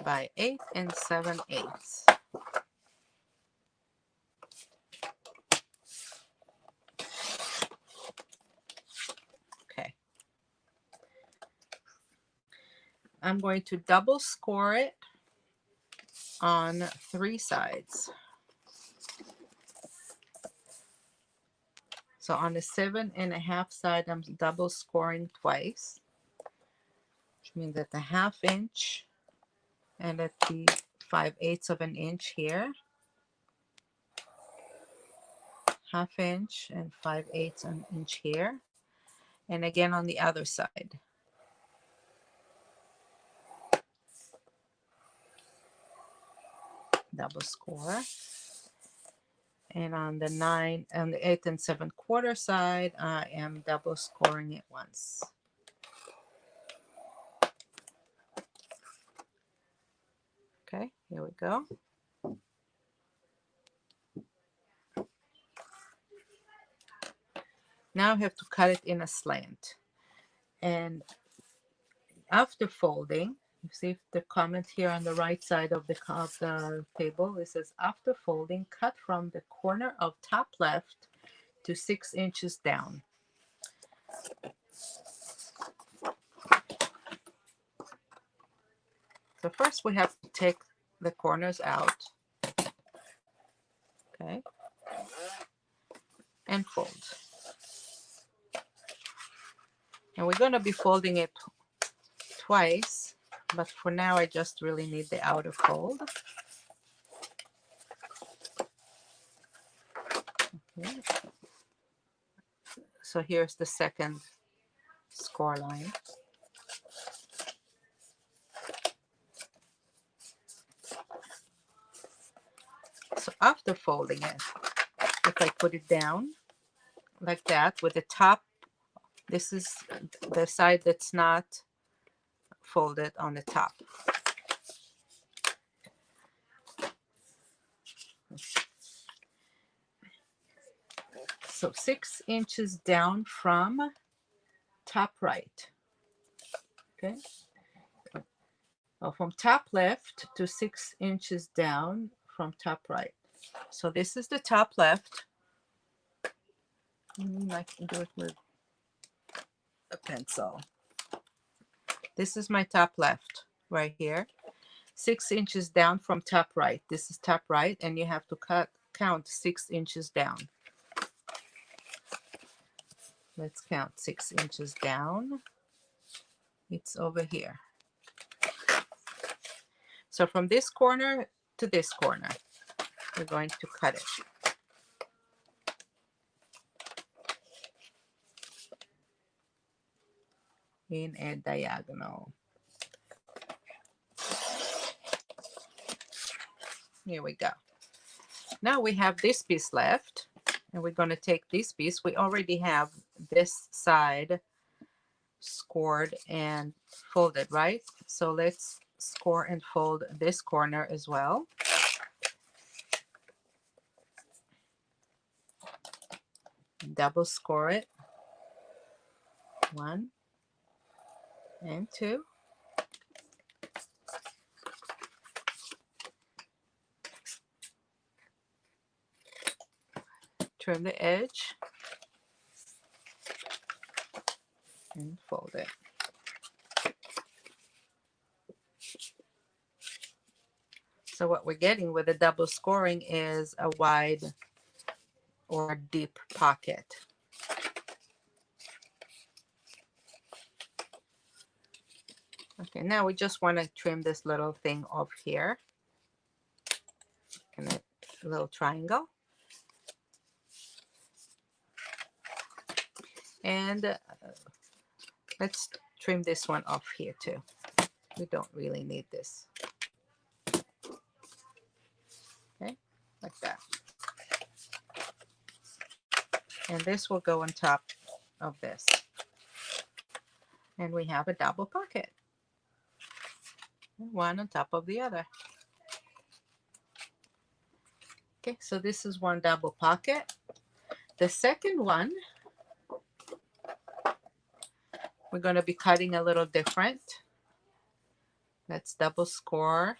By 8 7/8. Okay. I'm going to double score it on 3 sides. So on the 7.5 side, I'm double scoring twice, which means at the 1/2 inch and at the 5/8 of an inch here, 1/2 inch and 5/8 an inch here, and again on the other side. Double score. And on the 8 7/4 side, I am double scoring it once. Okay, here we go. Now I have to cut it in a slant. And after folding, you see the comment here on the right side of the table. It says, after folding, cut from the corner of top left to 6 inches down. So first we have to take the corners out. Okay. And fold. And we're going to be folding it twice, but for now I just really need the outer fold. Okay. So here's the second score line. So after folding it, if I put it down like that with the top, this is the side that's not folded on the top. So 6 inches down from top right. Okay. Well, from top left to 6 inches down from top right. So this is the top left. I can do it with a pencil. This is my top left right here. 6 inches down from top right. This is top right, and you have to count 6 inches down. Let's count 6 inches down. It's over here. So from this corner to this corner, we're going to cut it. In a diagonal. Here we go. Now we have this piece left, and we're going to take this piece. We already have this side scored and folded, right? So let's score and fold this corner as well. Double score it. 1 and 2. Trim the edge and fold it. So what we're getting with the double scoring is a wide or deep pocket. Okay, now we just want to trim this little thing off here. And a little triangle. And Let's trim this one off here too. We don't really need this. Okay, like that. And this will go on top of this. And we have a double pocket. One on top of the other. Okay, so this is one double pocket. The second one, we're going to be cutting a little different. Let's double score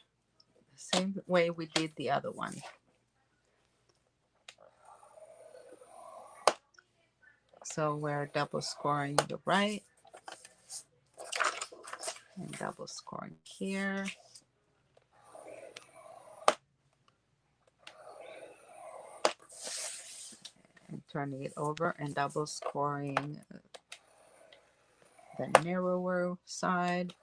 the same way we did the other one. So we're double scoring the right and double scoring here. And turning it over and double scoring the narrower side.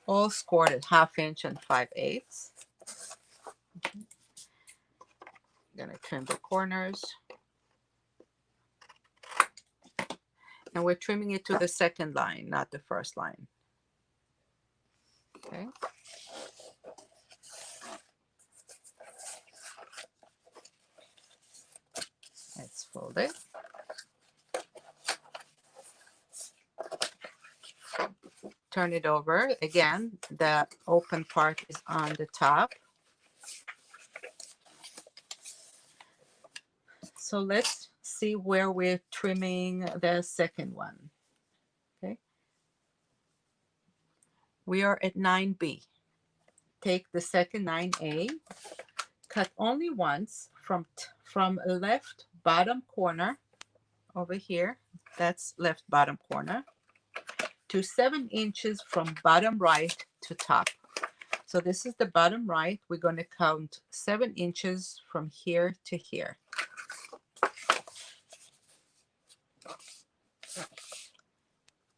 All scored at 1/2 inch and 5/8. Okay. Gonna trim the corners. And we're trimming it to the second line, not the first line. Okay. Let's fold it. Turn it over. Again, the open part is on the top. So let's see where we're trimming the second one. Okay. We are at 9B. Take the second 9A, cut only once from left bottom corner over here. That's left bottom corner to 7 inches from bottom right to top. So this is the bottom right. We're going to count 7 inches from here to here.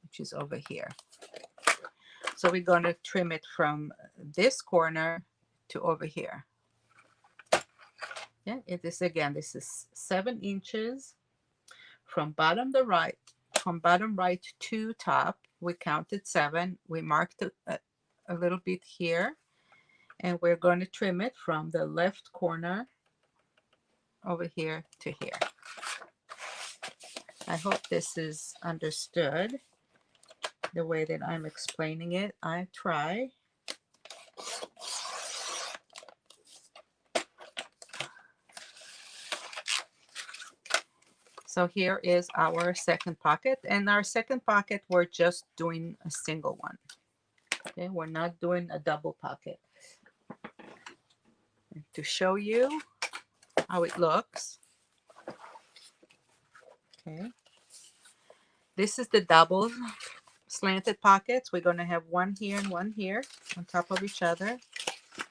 Which is over here. So we're going to trim it from this corner to over here. Yeah, it is again, this is 7 inches from bottom right to top. We counted 7. We marked a little bit here, and we're going to trim it from the left corner over here to here. I hope this is understood the way that I'm explaining it. I try. So here is our second pocket, and our second pocket, we're just doing a single one. Okay, we're not doing a double pocket. And to show you how it looks. Okay. This is the double slanted pockets. We're going to have one here and one here on top of each other,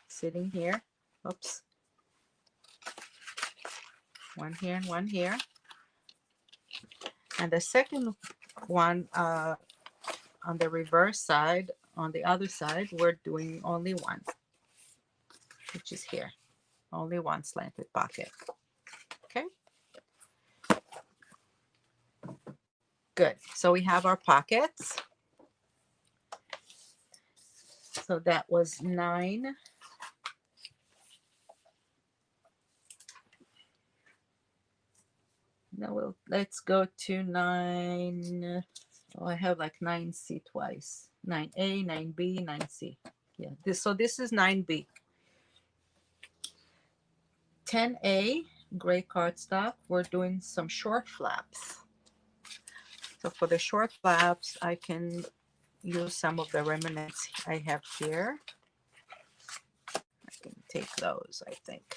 sitting here. Oops. One here and one here. And the second one on the reverse side, on the other side, we're doing only one, which is here. Only one slanted pocket. Okay. Good. So we have our pockets. So that was 9. Now let's go to 9. Oh, I have like 9C twice. 9A, 9B, 9C. Yeah. So this is 9B. 10A, gray cardstock. We're doing some short flaps. So for the short flaps, I can use some of the remnants I have here. I can take those, I think.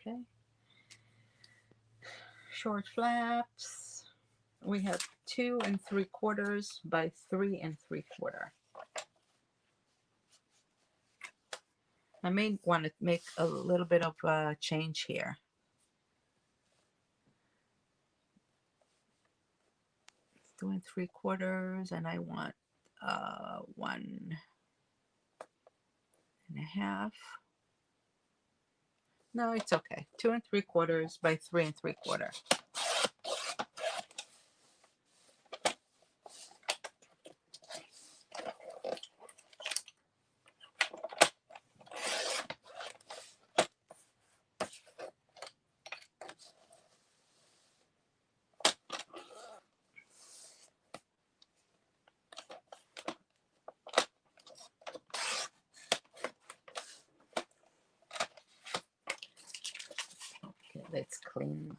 Okay. Short flaps. We have 2 3/4 by 3 3/4. I may want to make a little bit of a change here. 2 3/4, and I want 1.5. No, it's okay. 2 3/4 by 3 3/4. Okay, let's clean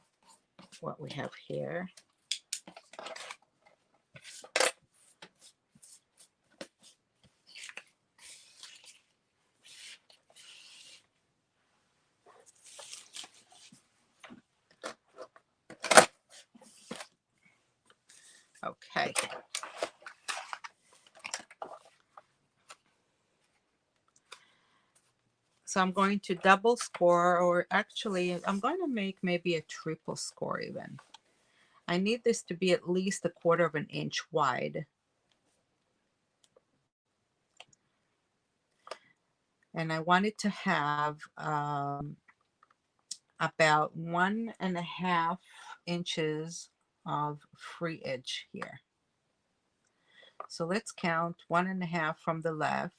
what we have here. Okay. So I'm going to double score, or actually I'm going to make maybe a triple score even. I need this to be at least 1/4 of an inch wide. And I want it to have about 1.5 inches of free edge here. So let's count 1.5 from the left.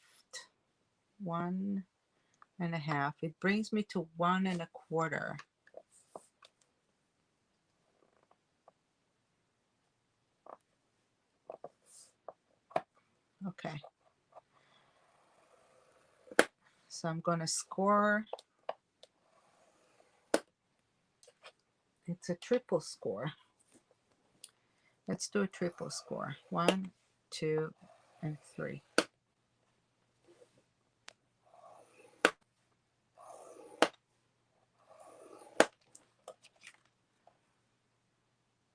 1.5. It brings me to 1.25. Okay. So I'm going to score. It's a triple score. Let's do a triple score. 1, 2, and 3.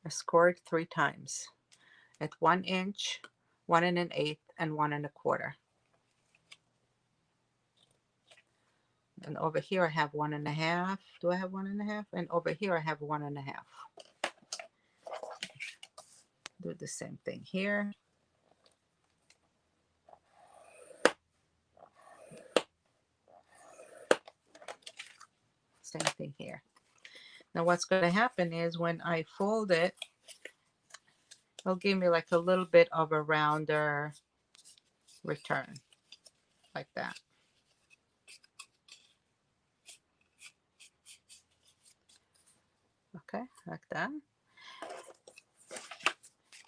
I scored 3 times at 1 inch, 1 1/8, and 1 1/4. And over here I have 1.5. Do I have 1.5? And over here I have 1.5. Do the same thing here. Same thing here. Now what's going to happen is when I fold it, it'll give me like a little bit of a rounder return, like that. Okay, like that.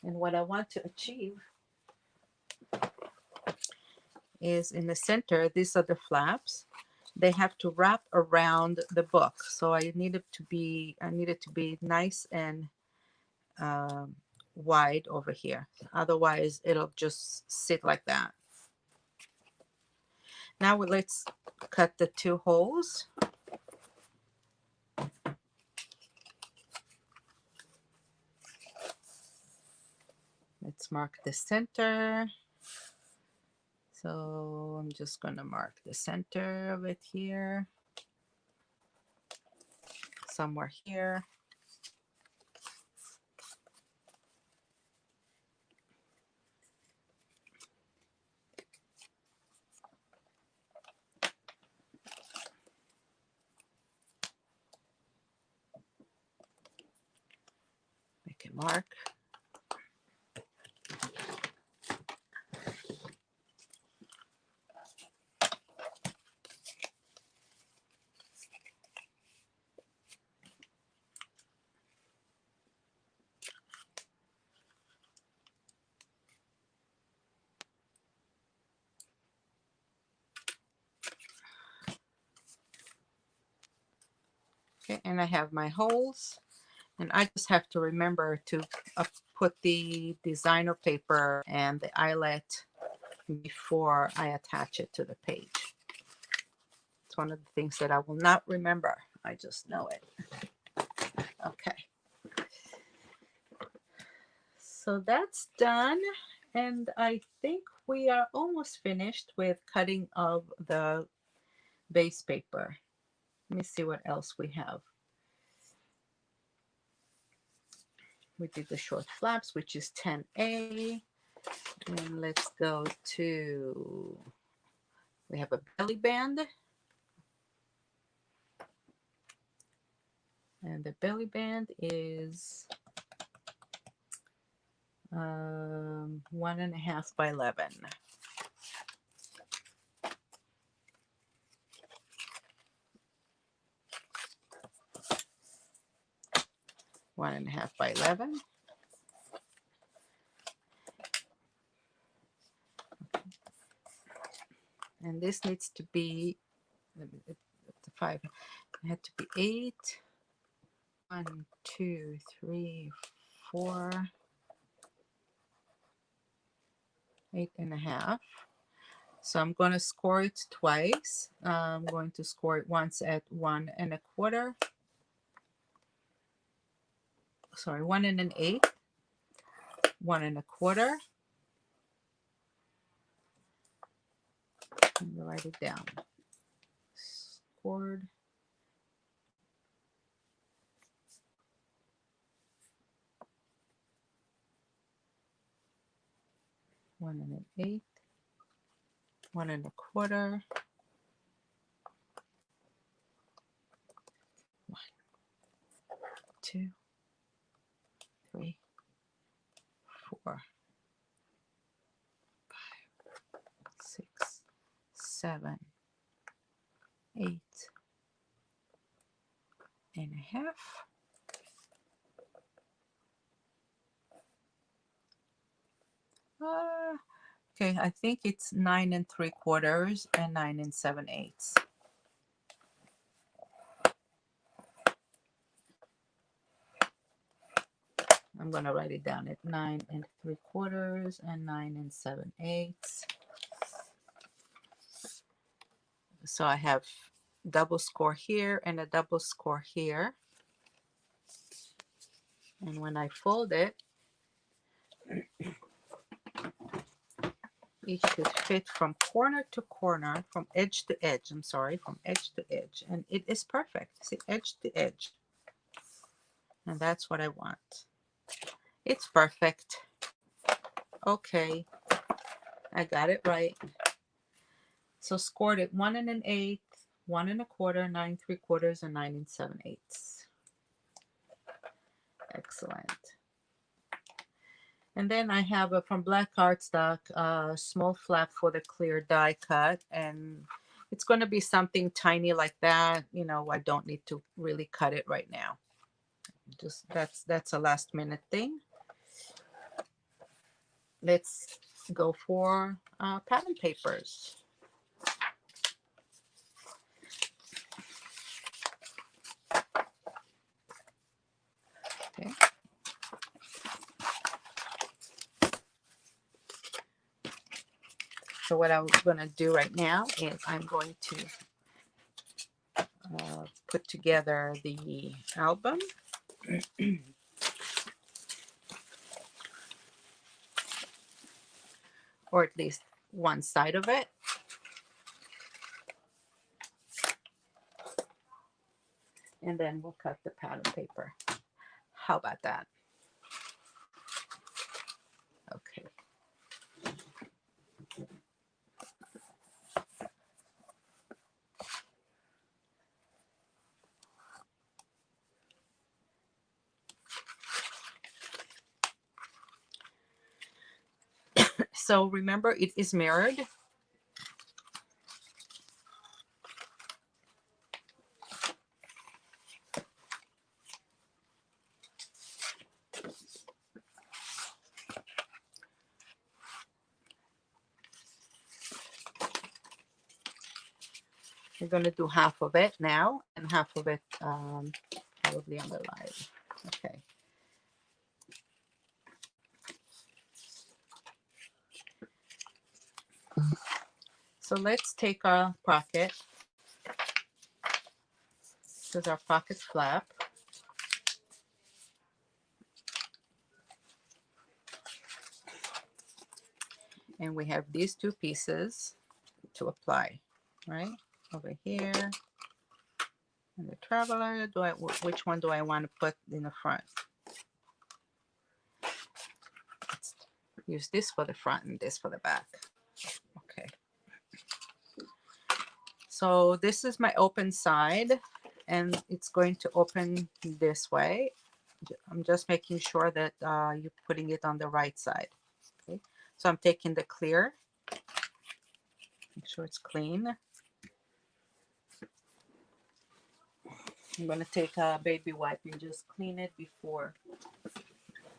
And what I want to achieve is in the center, these are the flaps. They have to wrap around the book. So I need it to be nice and wide over here. Otherwise, it'll just sit like that. Now let's cut the 2 holes. Let's mark the center. So I'm just going to mark the center of it here. Somewhere here. Make a mark. Okay, and I have my holes, and I just have to remember to put the designer paper and the eyelet before I attach it to the page. It's one of the things that I will not remember. I just know it. Okay. So that's done, and I think we are almost finished with cutting of the base paper. Let me see what else we have. We did the short flaps, which is 10A. And let's go to, we have a belly band. And the belly band is 1.5 by 11. 1.5 by 11. And this needs to be, let me get the 5. It had to be 8. 1, 2, 3, 4, 8.5. So I'm going to score it twice. I'm going to score it once at 1.25. Sorry, 1 1/8, 1.25. Let me write it down. Scored. One and an eighth, 1.25. 1, 2, 3, 4, 5, 6, 7, 8.5. Okay, I think it's 9 3/4 and 9 7/8. I'm going to write it down at 9 3/4 and 9 7/8. So I have double score here and a double score here. And when I fold it, it should fit from corner to corner, from edge to edge. I'm sorry, from edge to edge. And it is perfect. See, edge to edge. And that's what I want. It's perfect. Okay, I got it right. So scored it 1 1/8, 1.25, 9 3/4, and 9 7/8. Excellent. And then I have from black cardstock a small flap for the clear die cut, and it's going to be something tiny like that. You know, I don't need to really cut it right now. Just that's a last minute thing. Let's go for pattern papers. Okay. So what I'm going to do right now is I'm going to put together the album. Or at least one side of it. And then we'll cut the pattern paper. How about that? Okay. So remember, it is mirrored. We're going to do half of it now and half of it probably on the live. Okay. So let's take our pocket. This is our pocket flap. And we have these two pieces to apply, right? Over here. And the traveler, which one do I want to put in the front? use this for the front and this for the back. Okay. So this is my open side, and it's going to open this way. I'm just making sure that you're putting it on the right side. Okay. So I'm taking the clear. Make sure it's clean. I'm going to take a baby wipe and just clean it before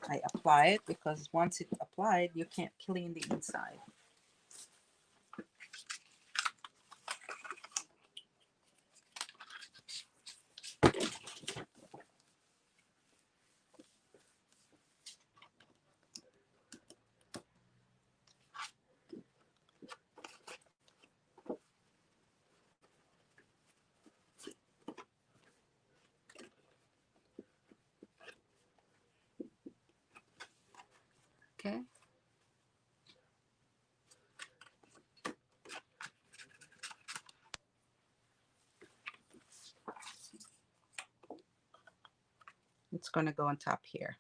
I apply it, because once it's applied, you can't clean the inside. Okay. It's going to go on top here.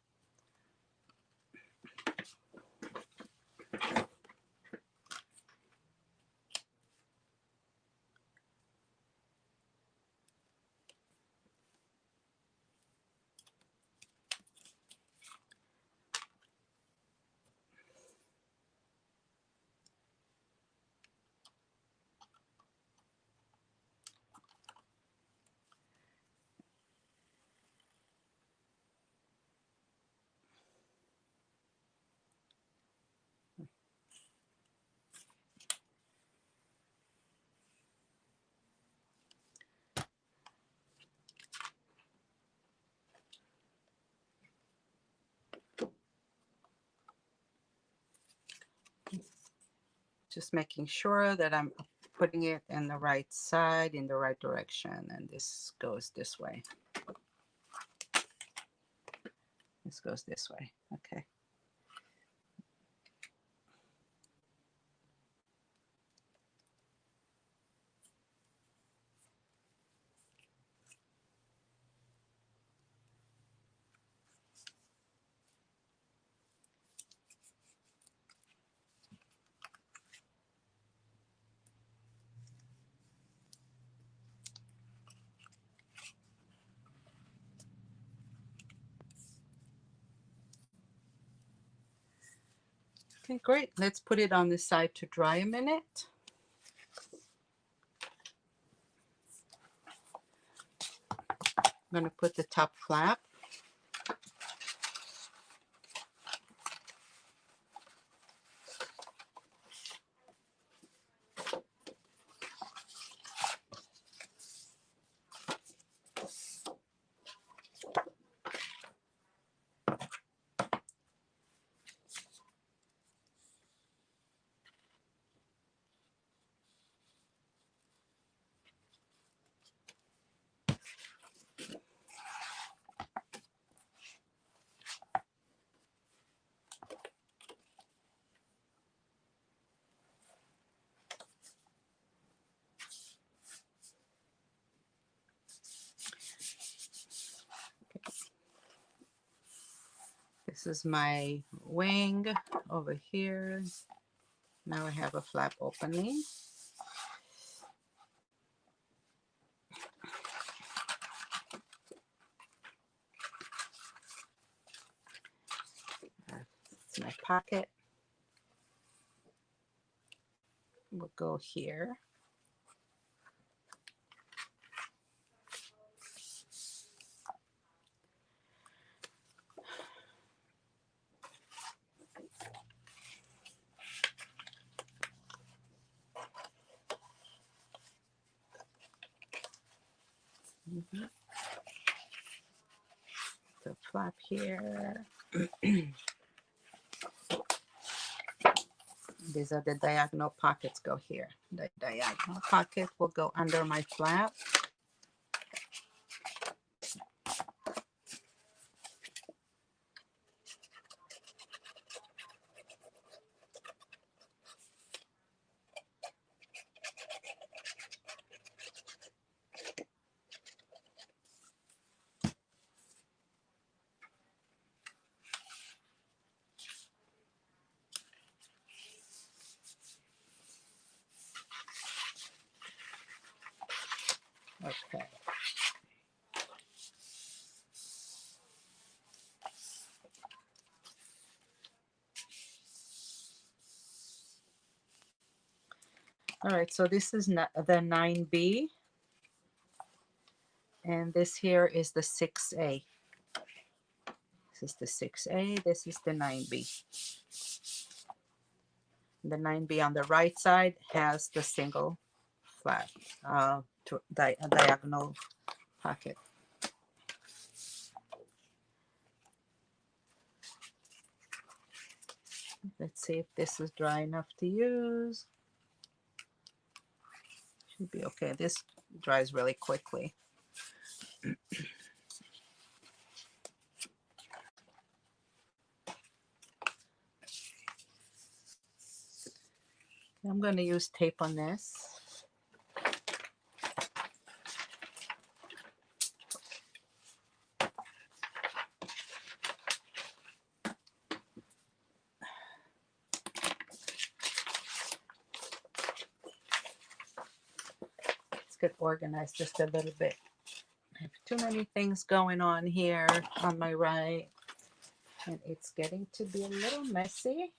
Just making sure that I'm putting it in the right side, in the right direction, and this goes this way. This goes this way. Okay. Okay, great. Let's put it on the side to dry a minute. I'm going to put the top flap. This is my wing over here. Now I have a flap opening. It's my pocket. We'll go here. The flap here. These are the diagonal pockets go here. The diagonal pocket will go under my flap. Okay. All right, so this is the 9B, and this here is the 6A. This is the 6A, this is the 9B. The 9B on the right side has the single flat diagonal pocket. Let's see if this is dry enough to use. Should be okay. This dries really quickly. I'm going to use tape on this. Let's get organized just a little bit. I have too many things going on here on my right, and it's getting to be a little messy.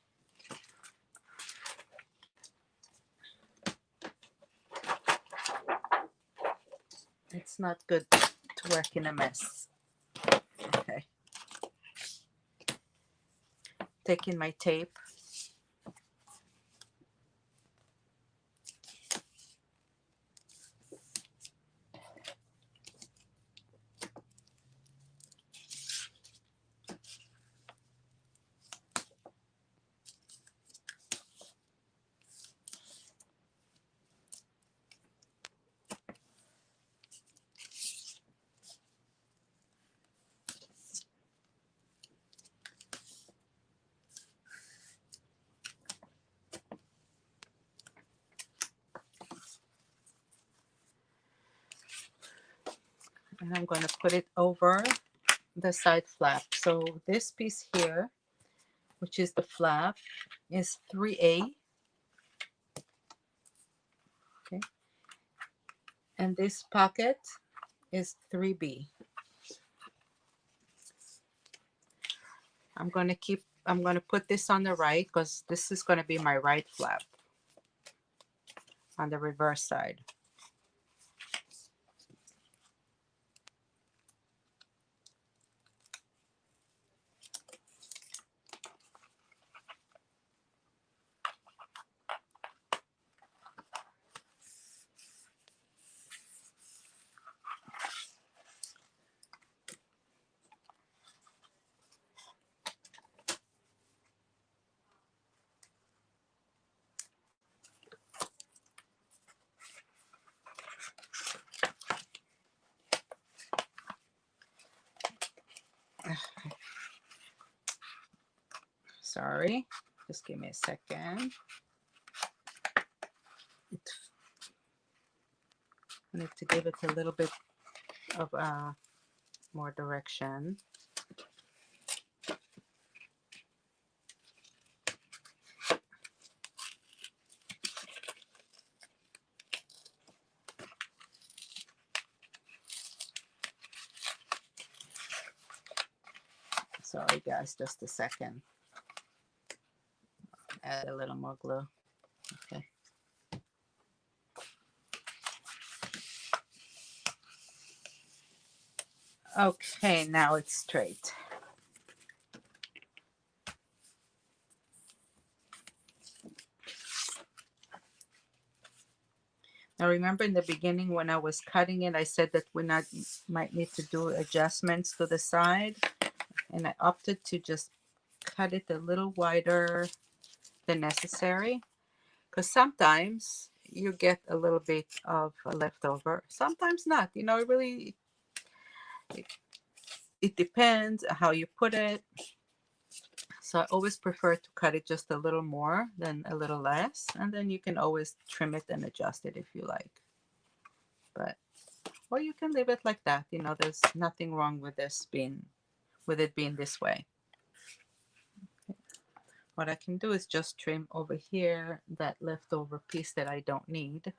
It's not good to work in a mess. Okay. Taking my tape. And I'm going to put it over the side flap. So this piece here, which is the flap, is 3A. Okay. And this pocket is 3B. I'm going to put this on the right because this is going to be my right flap on the reverse side. Sorry, just give me a second. I need to give it a little bit of more direction. Sorry guys, just a second. Add a little more glue. Okay. Okay, now it's straight. Now remember in the beginning when I was cutting it, I said that we might need to do adjustments to the side, and I opted to just cut it a little wider than necessary, because sometimes you get a little bit of a leftover, sometimes not. You know, it depends how you put it. So I always prefer to cut it just a little more than a little less, and then you can always trim it and adjust it if you like. But or you can leave it like that. You know, there's nothing wrong with it being this way. What I can do is just trim over here that leftover piece that I don't need.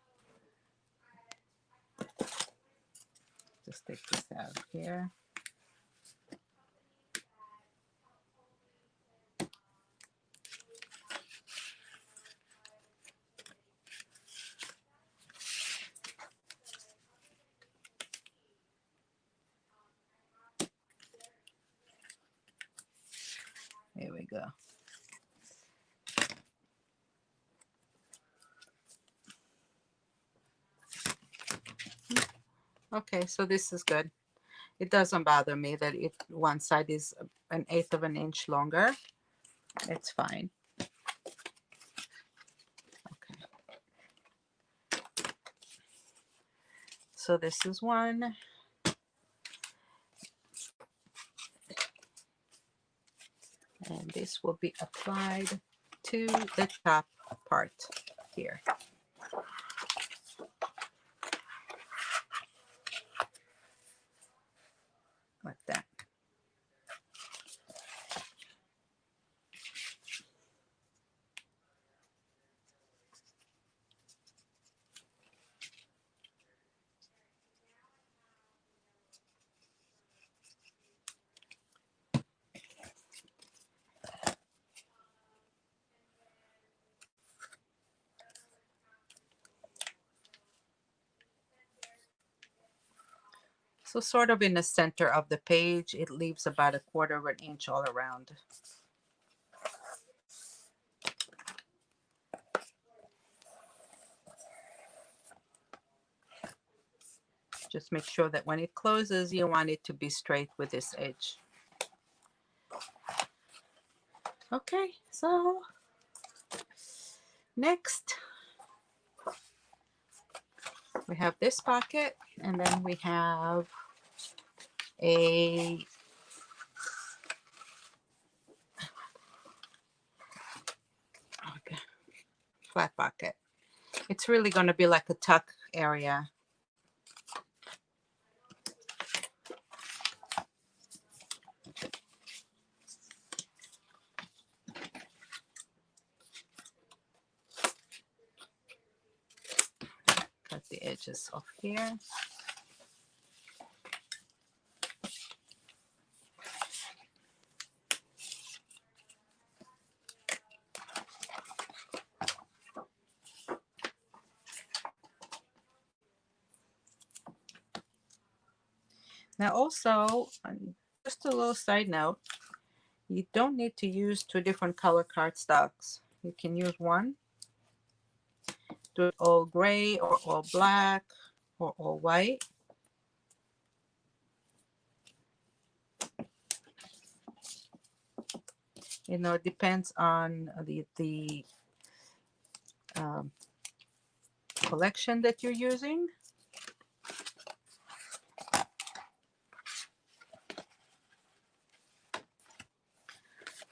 Just take this out here. Here we go. Okay, so this is good. It doesn't bother me that one side is 1/8 of an inch longer. It's fine. Okay. So this is one. And this will be applied to the top part here. Like that. So sort of in the center of the page, it leaves about 1/4 of an inch all around. Just make sure that when it closes, you want it to be straight with this edge. Okay, so next we have this pocket, and then we have a flat pocket. It's really going to be like a tuck area. Cut the edges off here. Now also, just a little side note, you don't need to use 2 different color cardstocks. You can use one, do it all gray or all black or all white. You know, it depends on the collection that you're using.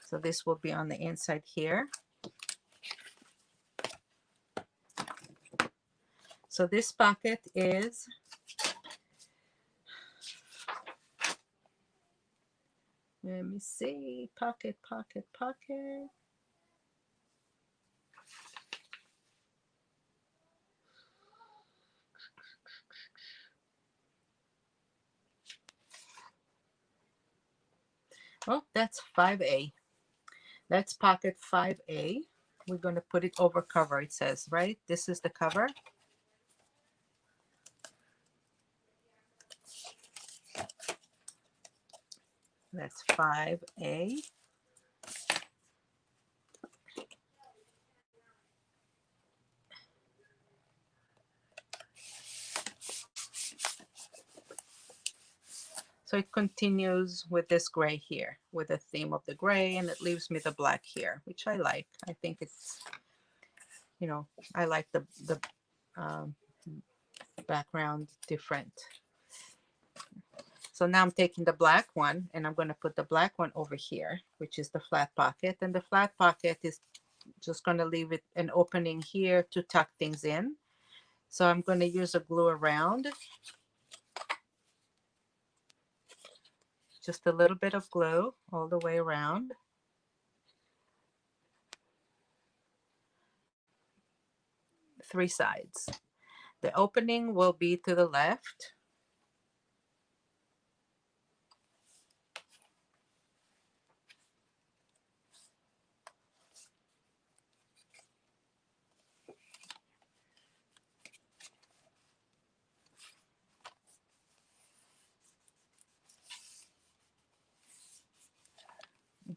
So this will be on the inside here. So this pocket is let me see, pocket. Oh, that's 5A. That's pocket 5A. We're going to put it over cover, it says, right? This is the cover. That's 5A. So it continues with this gray here, with the theme of the gray, and it leaves me the black here, which I like. I think it's, you know, I like the background different. So now I'm taking the black one and I'm going to put the black one over here, which is the flat pocket. And the flat pocket is just going to leave it an opening here to tuck things in. So I'm going to use a glue around. Just a little bit of glue all the way around. Three sides. The opening will be to the left.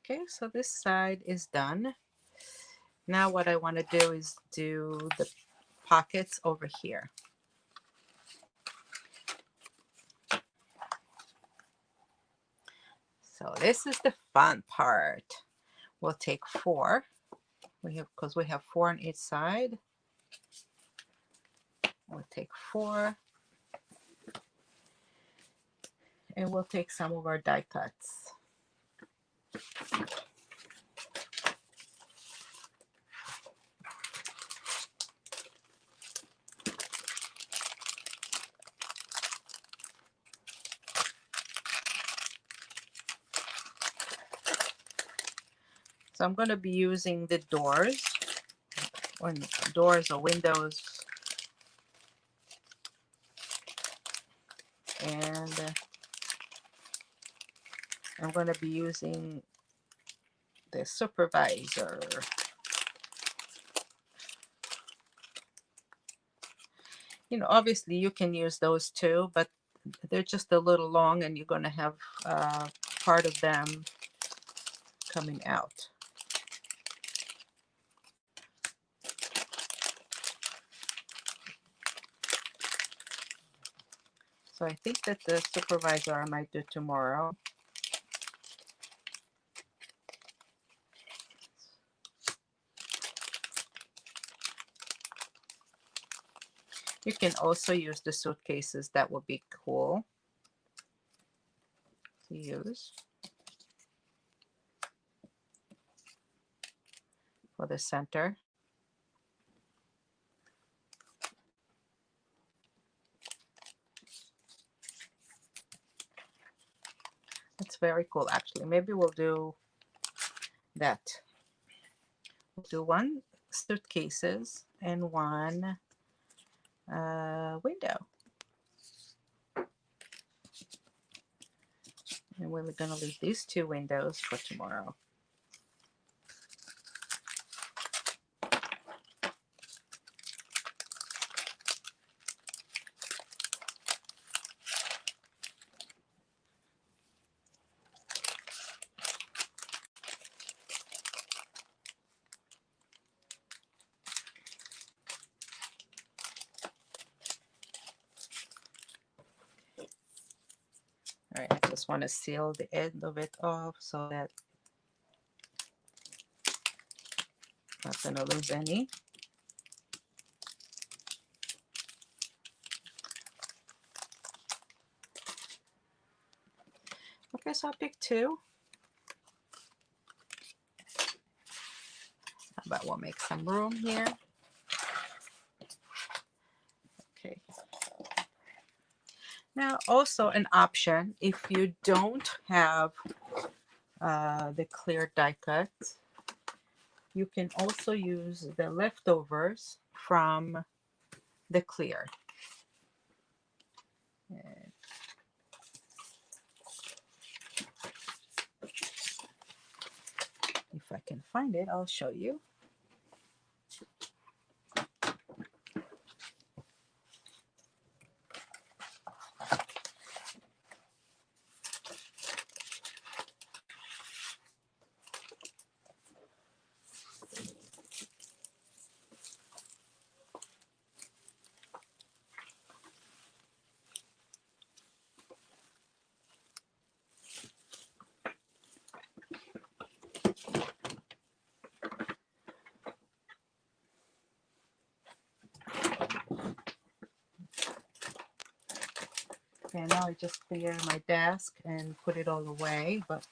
Okay, so this side is done. Now what I want to do is do the pockets over here. So this is the fun part. We'll take 4. Because we have 4 on each side. We'll take 4. And we'll take some of our die cuts. So I'm going to be using the doors or windows, and I'm going to be using the supervisor. You know, obviously you can use those too, but they're just a little long and you're going to have part of them coming out. So I think that the supervisor I might do tomorrow. You can also use the suitcases. That would be cool to use for the center. It's very cool, actually. Maybe we'll do that. We'll do 1 suitcases and 1 window. And we're going to leave these 2 windows for tomorrow. All right, I just want to seal the end of it off so that I'm not going to lose any. Okay, so I'll pick 2. How about we'll make some room here. Okay. Now, also an option, if you don't have the clear die cut, you can also use the leftovers from the clear. And if I can find it, I'll show you. Okay, now I just clear my desk and put it all away, but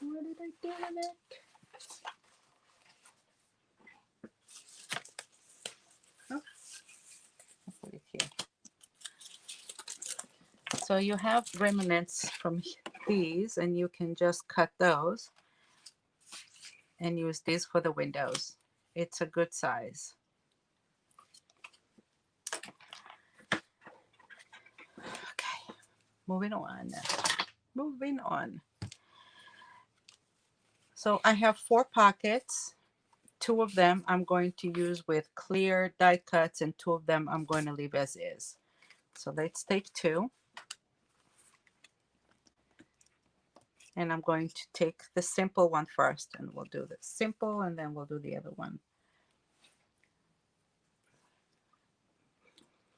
what did I do with it? Oh, I'll put it here. So you have remnants from these, and you can just cut those and use these for the windows. It's a good size. Okay, moving on. Moving on. So I have 4 pockets. 2 of them I'm going to use with clear die cuts, and 2 of them I'm going to leave as is. So let's take 2. And I'm going to take the simple one first, and we'll do the simple and then we'll do the other one.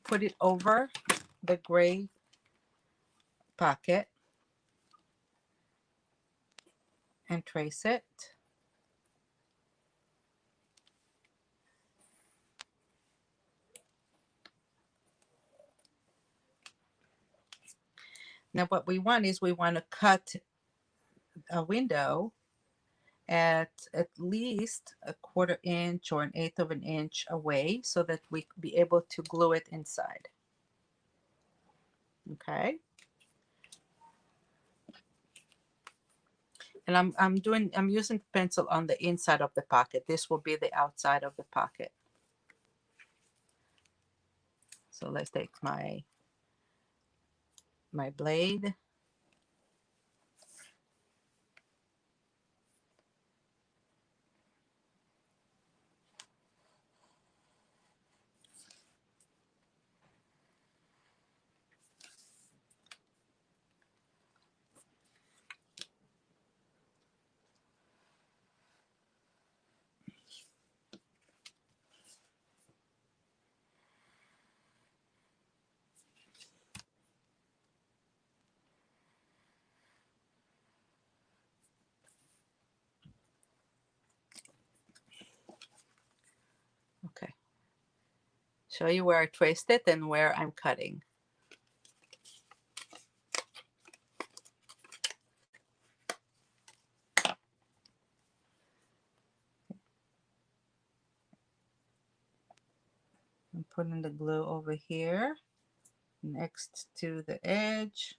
Put it over the gray pocket and trace it. Now what we want is we want to cut a window at least a 1/4 inch or 1/8 of an inch away so that we be able to glue it inside. Okay. And I'm using pencil on the inside of the pocket. This will be the outside of the pocket. So let's take my blade. Okay. Show you where I traced it and where I'm cutting. I'm putting the glue over here next to the edge.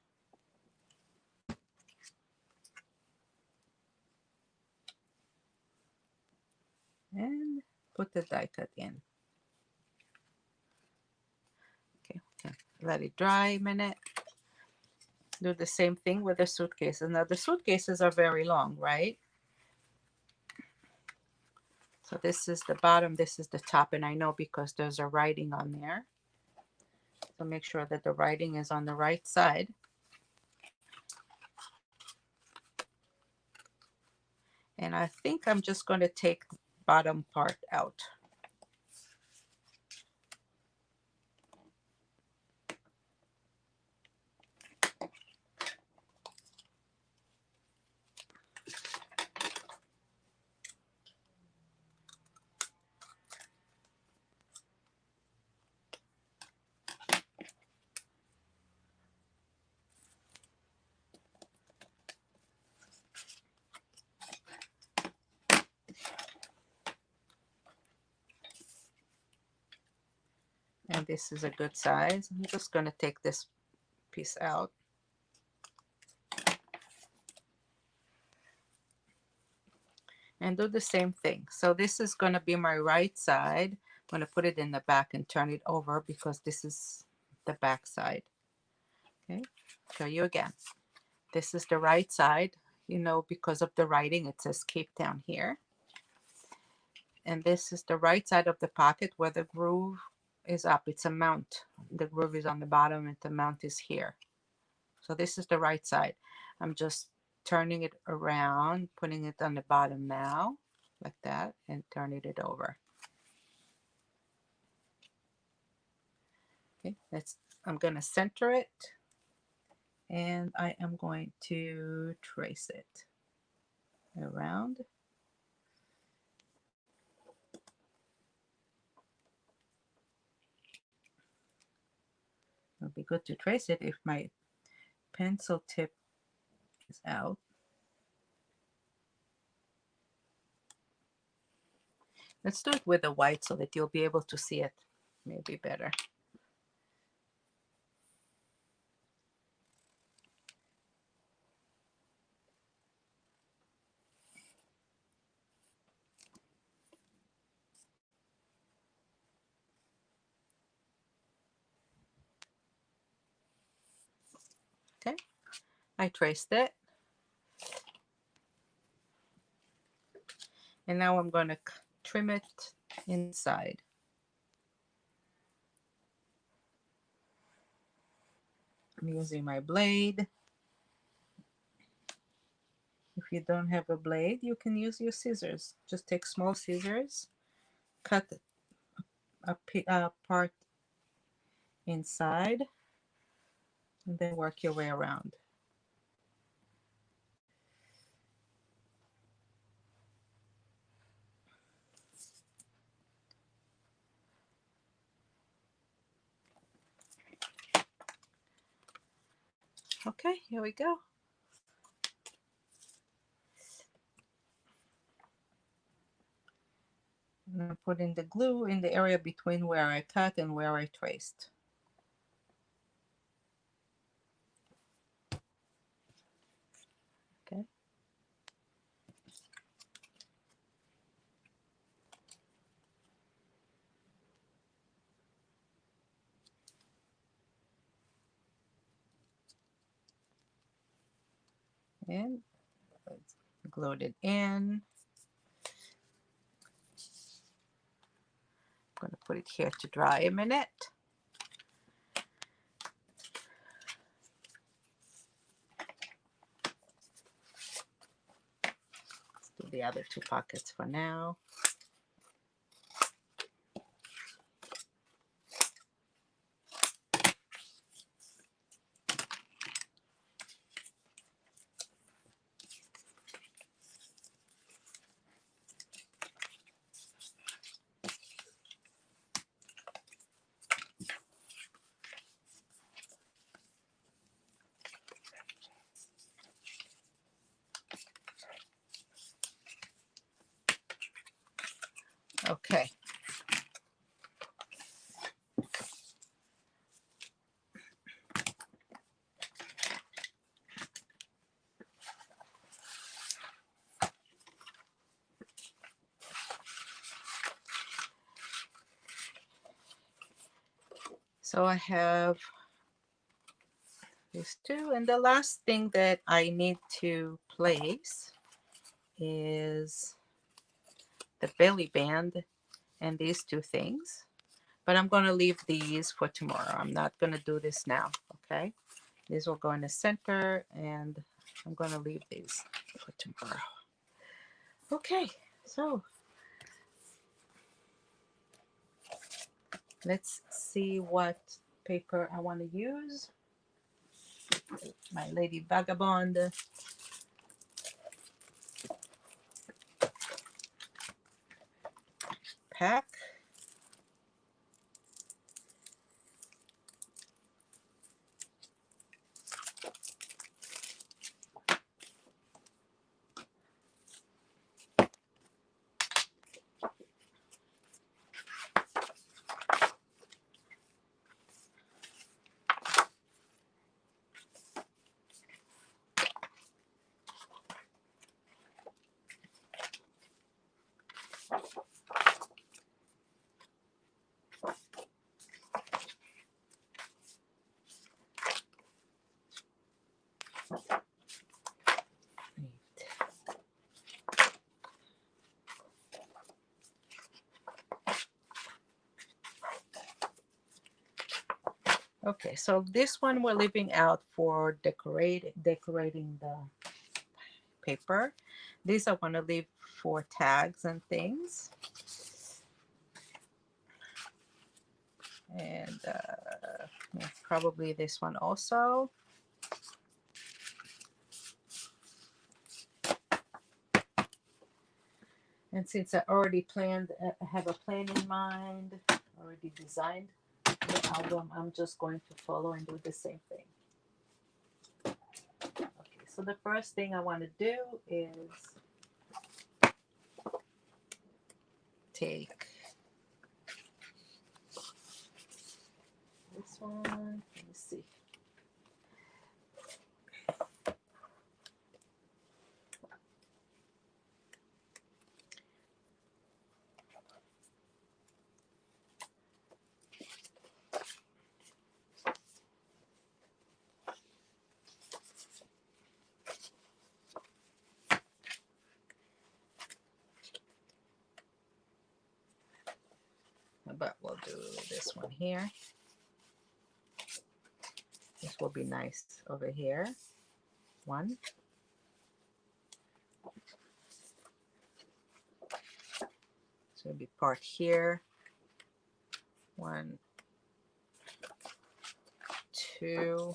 And put the die cut in. Okay, let it dry a minute. Do the same thing with the suitcases. Now the suitcases are very long, right? So this is the bottom, this is the top, and I know because there's a writing on there. So make sure that the writing is on the right side. And I think I'm just going to take the bottom part out. And this is a good size. I'm just going to take this piece out. And do the same thing. So this is going to be my right side. I'm going to put it in the back and turn it over because this is the back side. Okay, show you again. This is the right side. You know, because of the writing, it says Cape Town here. And this is the right side of the pocket where the groove is up. It's a mount. The groove is on the bottom and the mount is here. So this is the right side. I'm just turning it around, putting it on the bottom now, like that, and turning it over. Okay, I'm going to center it, and I am going to trace it around. It'll be good to trace it if my pencil tip is out. Let's do it with the white so that you'll be able to see it maybe better. Okay, I traced it. And now I'm going to trim it inside. I'm using my blade. If you don't have a blade, you can use your scissors. Just take small scissors, cut a part inside, and then work your way around. Okay, here we go. I'm putting the glue in the area between where I cut and where I traced. Okay. And let's glue it in. I'm going to put it here to dry a minute. Let's do the other two pockets for now. Okay. So I have these two, and the last thing that I need to place is the belly band and these two things. But I'm going to leave these for tomorrow. I'm not going to do this now, okay? These will go in the center, and I'm going to leave these for tomorrow. Okay, so let's see what paper I want to use. My Lady Vagabond pack. Okay, so this one we're leaving out for decorating the paper. These I want to leave for tags and things. And probably this one also. And since I already planned, I have a plan in mind, already designed the album, I'm just going to follow and do the same thing. Okay, so the first thing I want to do is take this one. Let me see. But we'll do this one here. This will be nice over here. One. So it'll be part here. 1, 2.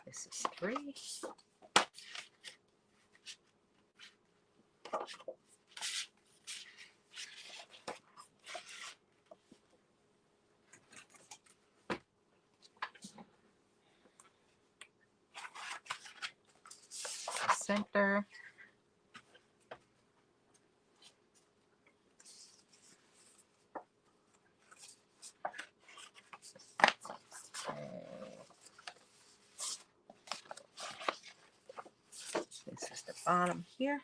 This is 3. Center. This is the bottom here.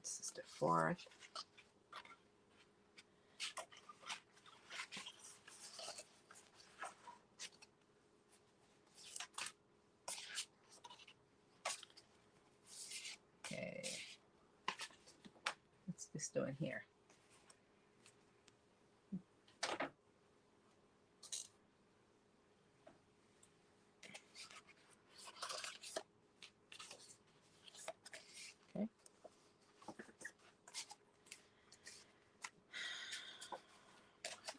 This is the 4th. Okay. What's this doing here? Okay.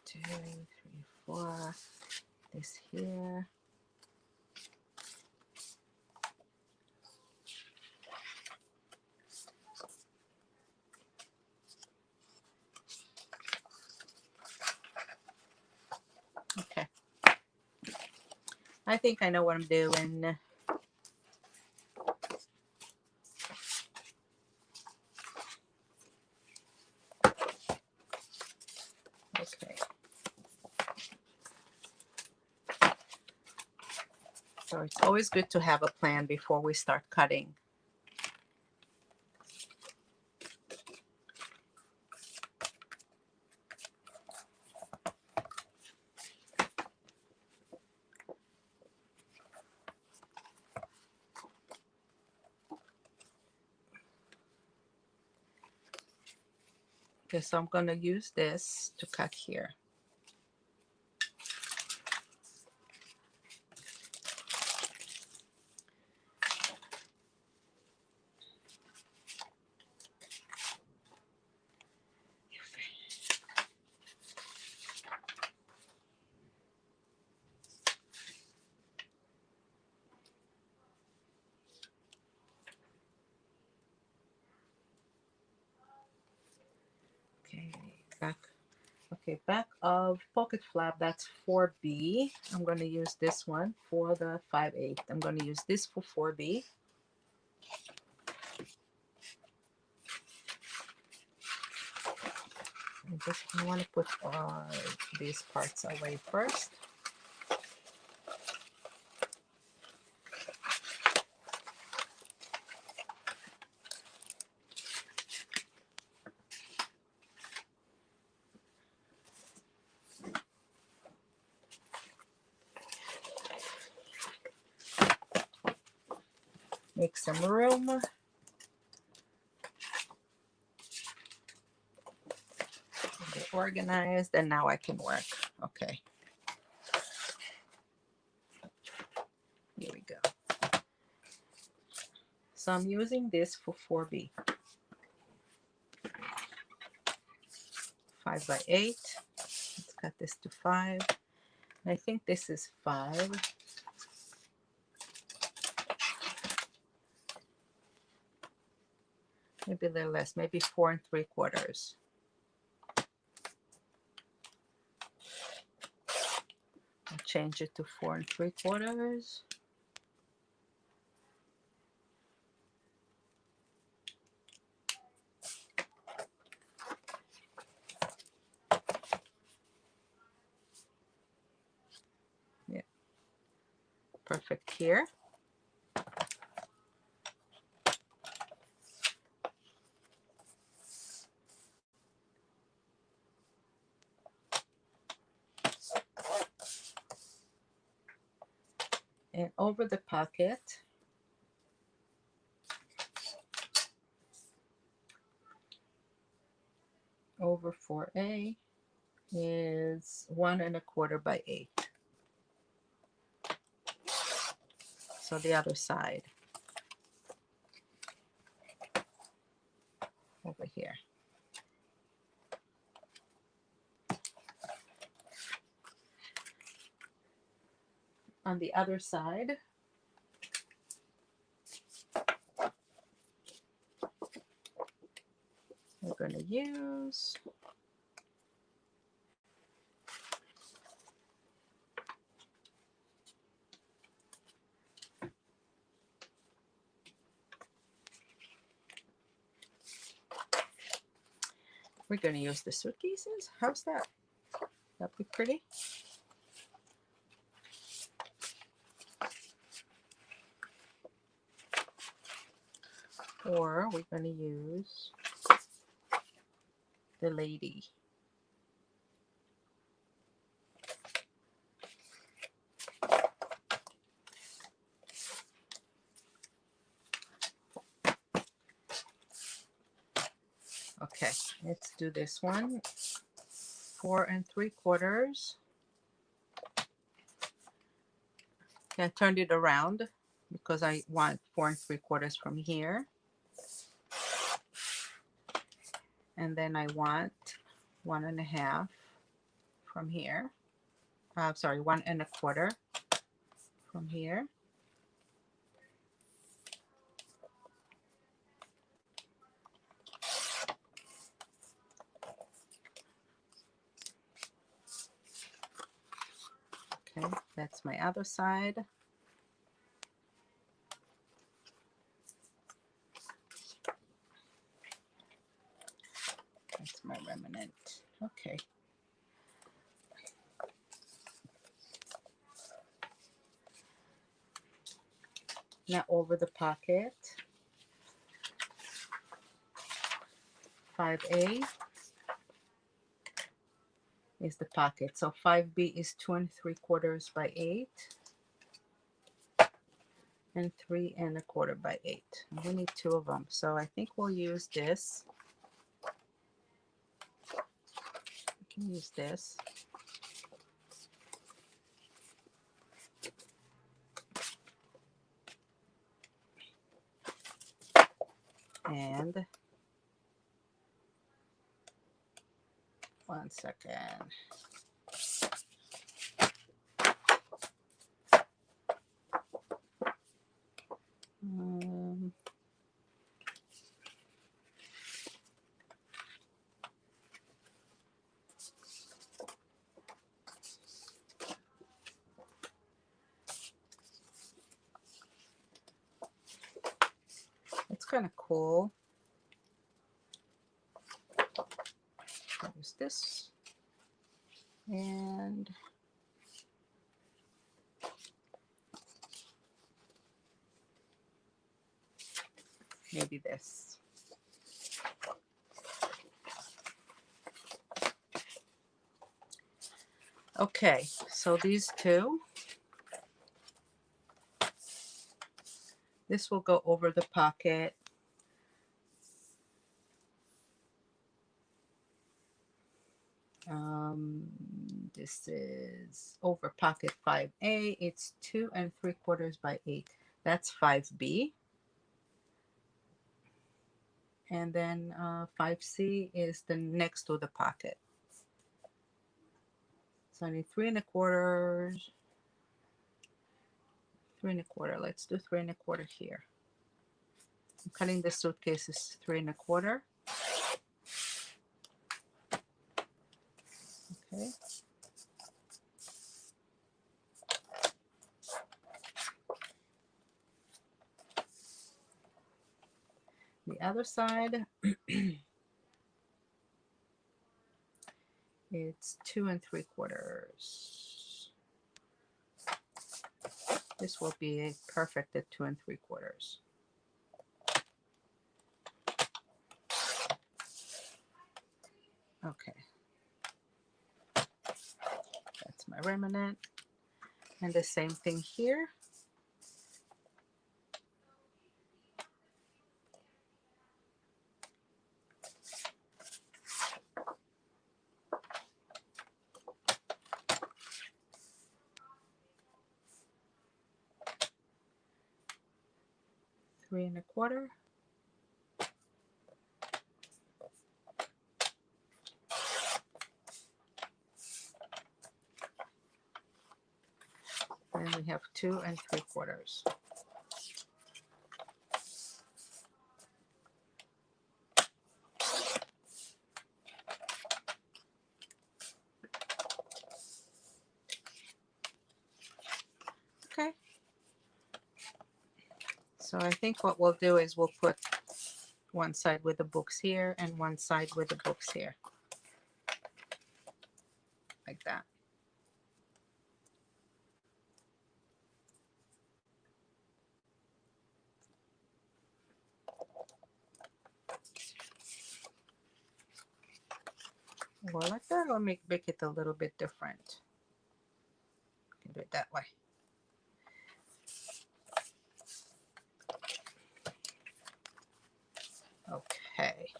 2, 3, 4. This here. Okay. I think I know what I'm doing. Okay. So it's always good to have a plan before we start cutting. Okay, so I'm going to use this to cut here. Okay, back. Okay, back of pocket flap, that's 4B. I'm going to use this one for the 5/8. I'm going to use this for 4B. I want to put these parts away first. Make some room. Get organized, and now I can work. Okay. Here we go. So I'm using this for 4B. 5/8. Let's cut this to 5. I think this is 5. Maybe a little less, maybe 4 3/4. I'll change it to 4 3/4. Yeah, perfect here. And over the pocket, over 4A is 1 1/4 by 8. So the other side over here. On the other side, we're going to use the suitcases. How's that? That'd be pretty. Or we're going to use the lady. Okay, let's do this one. 4 3/4. I turned it around because I want 4 3/4 from here. And then I want 1 1/2 from here. Sorry, 1 1/4 from here. Okay, that's my other side. That's my remnant. Okay. Now over the pocket, 5A is the pocket. So 5B is 2 3/4 by 8. And 3 1/4 by 8. We need 2 of them. So I think we'll use this. We can use this. And 1 second. It's kind of cool. Use this. And maybe this. Okay, so these two. This will go over the pocket. This is over pocket 5A. It's 2 3/4 by 8. That's 5B. And then 5C is the next to the pocket. So I need 3 1/4. 3 1/4. Let's do 3 1/4 here. I'm cutting the suitcases 3 1/4. Okay. The other side, it's 2 3/4. This will be perfect at 2 3/4. Okay. That's my remnant. And the same thing here. 3 1/4. And we have 2 3/4. Okay. So I think what we'll do is we'll put one side with the books here and one side with the books here. Like that. Or like that, or make it a little bit different. You can do it that way. Okay.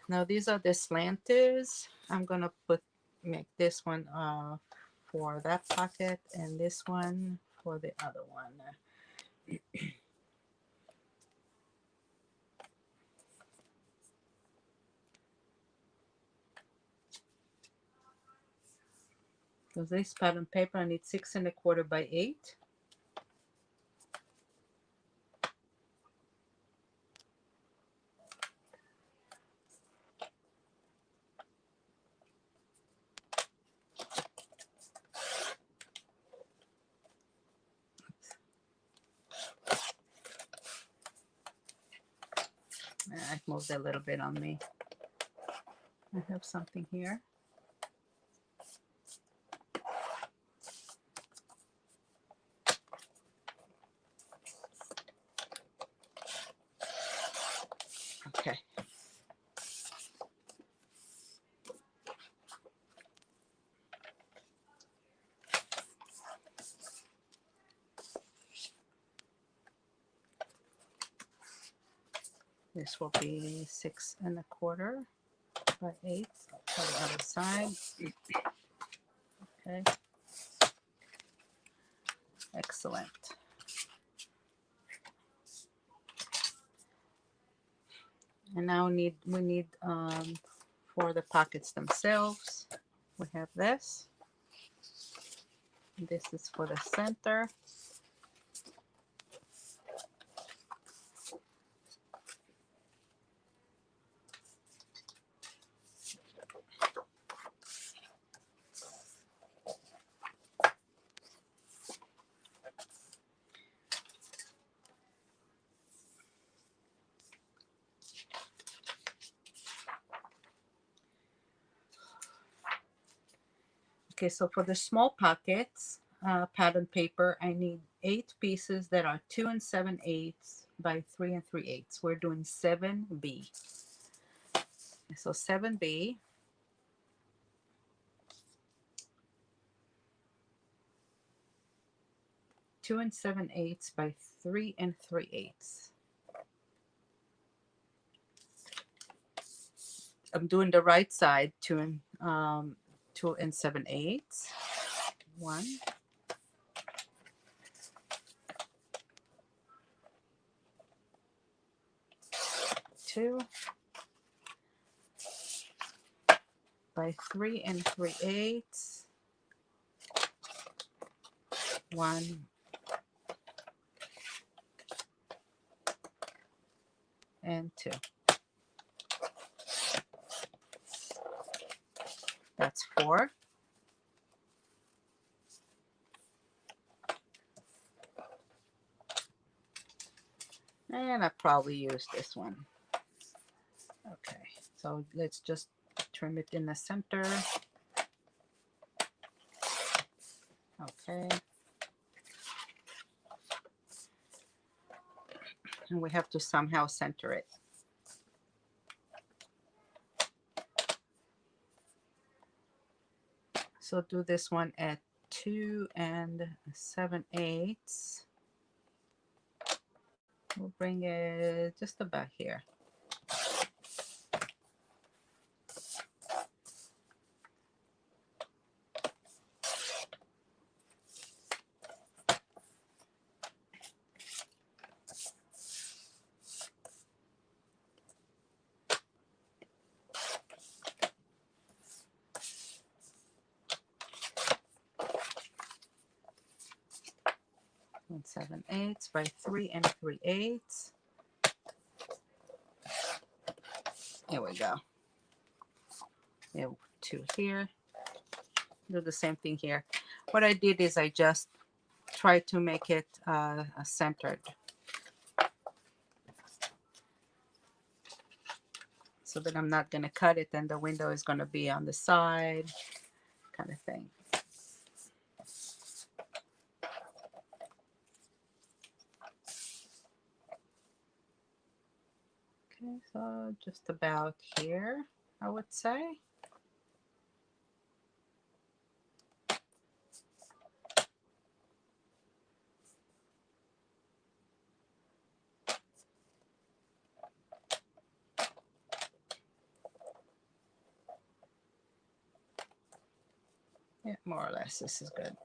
Now these are the slanters. I'm gonna make this one for that pocket and this one for the other one. So this pattern paper, I need 6 1/4 by 8. I moved a little bit on me. I have something here. Okay. This will be 6 1/4 by 8 for the other side. Okay. Excellent. And now we need for the pockets themselves. We have this. This is for the center. Okay, so for the small pockets, pattern paper, I need 8 pieces that are 2 7/8 by 3 3/8. We're doing 7B. So 7B. Two 7/8 by 3 3/8. I'm doing the right side, 2 7/8. 1, 2 by 3 3/8. 1 and 2. That's 4. And I probably use this one. Okay, so let's just trim it in the center. Okay. And we have to somehow center it. So do this one at 2 7/8. We'll bring it just about here. 7/8 by 3 3/8. Here we go. We have 2 here. Do the same thing here. What I did is I just tried to make it centered, so that I'm not going to cut it and the window is going to be on the side, kind of thing. Okay, so just about here, I would say. Yeah, more or less, this is good.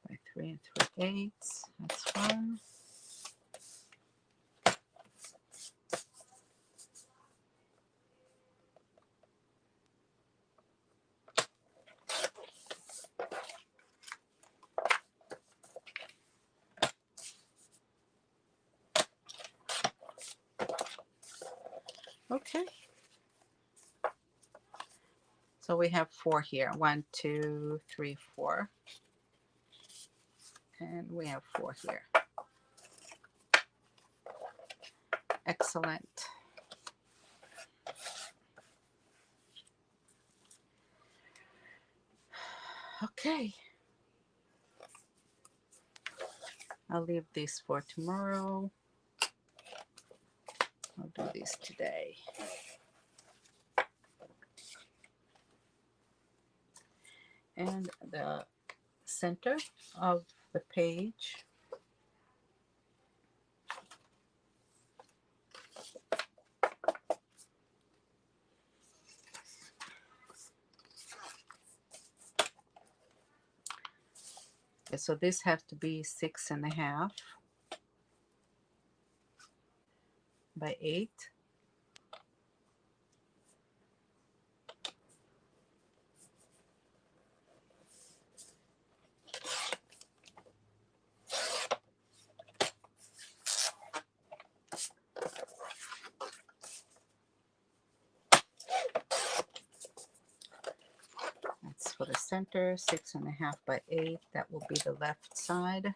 By 3 3/8, that's one. Okay. So we have 4 here. 1, 2, 3, 4. And we have 4 here. Excellent. Okay. I'll leave this for tomorrow. I'll do this today. And the center of the page, okay, so this has to be 6.5 by 8. That's for the center. 6.5 by 8. That will be the left side.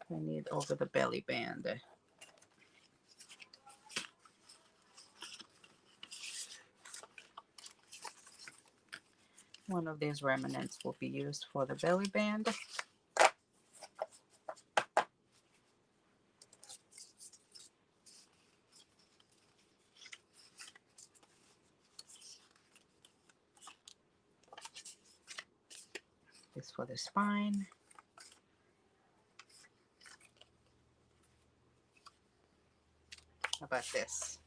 We need over the belly band. One of these remnants will be used for the belly band. This for the spine. How about this?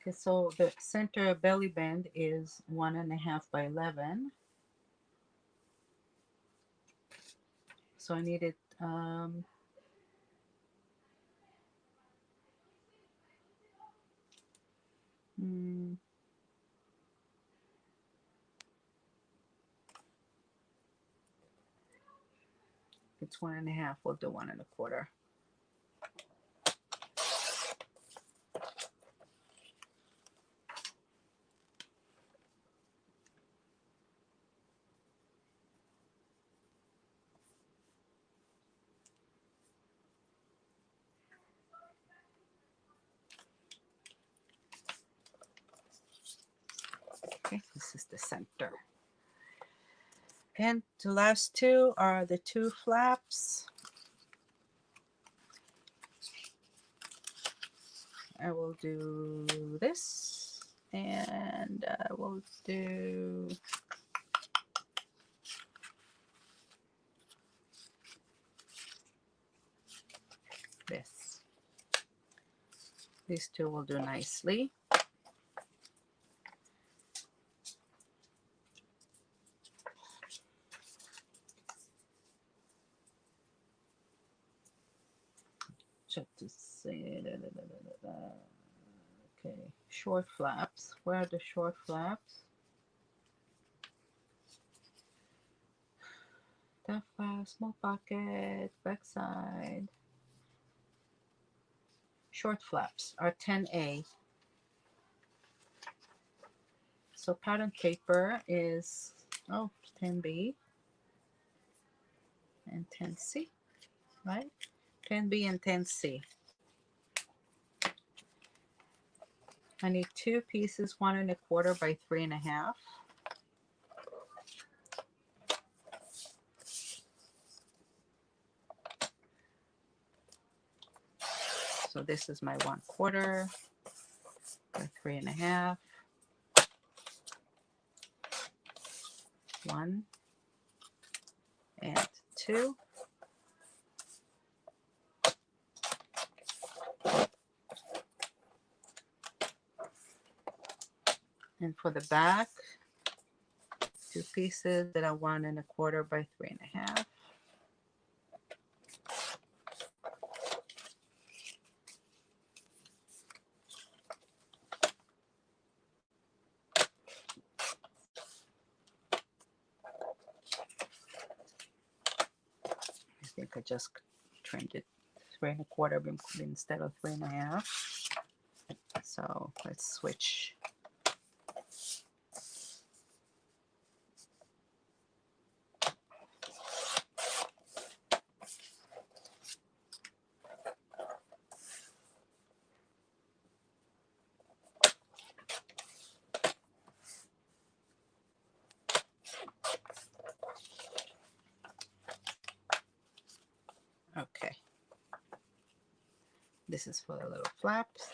Okay, so the center belly band is 1.5 by 11. So I need it it's 1.5. We'll do 1.25. Okay, this is the center. And the last two are the 2 flaps. I will do this, and I will do this. These two will do nicely. Check to see. Okay, short flaps. Where are the short flaps? That flap, small pocket, backside. Short flaps are 10A. So pattern paper is 10B and 10C, right? 10B and 10C. I need 2 pieces, 1 1/4 by 3 1/2. So this is my 1/4 by 3 1/2. 1 and 2. And for the back, 2 pieces that are 1 1/4 by 3 1/2. I think I just trimmed it 3 1/4 instead of 3 1/2. So let's switch. Okay. This is for the little flaps.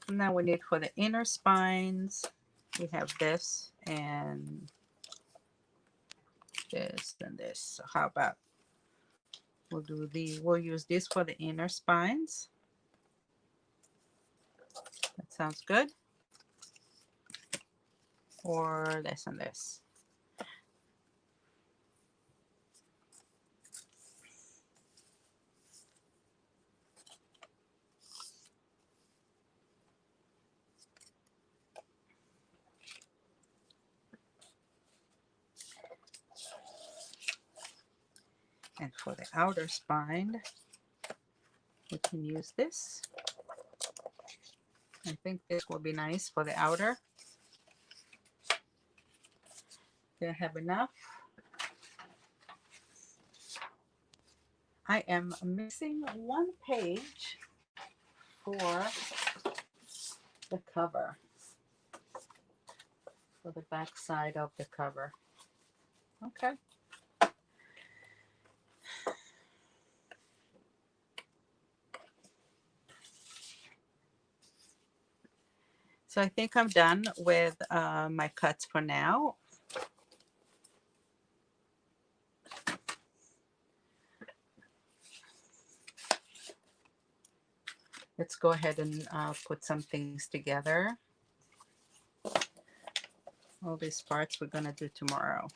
Now we need for the inner spines, we have this and this and this. So how about we'll use this for the inner spines. That sounds good. Or this and this. And for the outer spine, we can use this. I think this will be nice for the outer. Do I have enough? I am missing 1 page for the cover, for the back side of the cover. Okay. So I think I'm done with my cuts for now. Let's go ahead and put some things together. All these parts we're going to do tomorrow.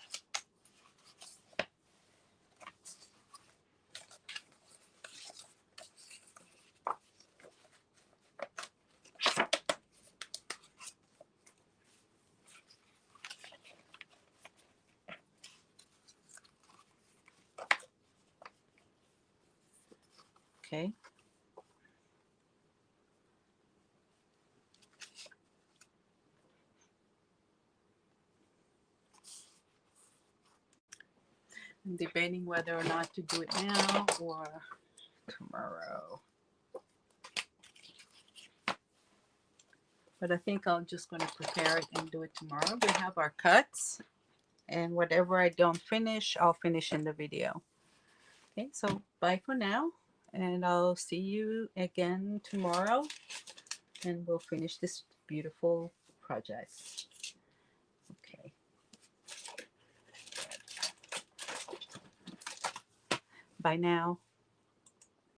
Okay. I'm debating whether or not to do it now or tomorrow. But I think I'm just going to prepare it and do it tomorrow. We have our cuts, and whatever I don't finish, I'll finish in the video. Okay, so bye for now, and I'll see you again tomorrow, and we'll finish this beautiful project. Okay. Bye now.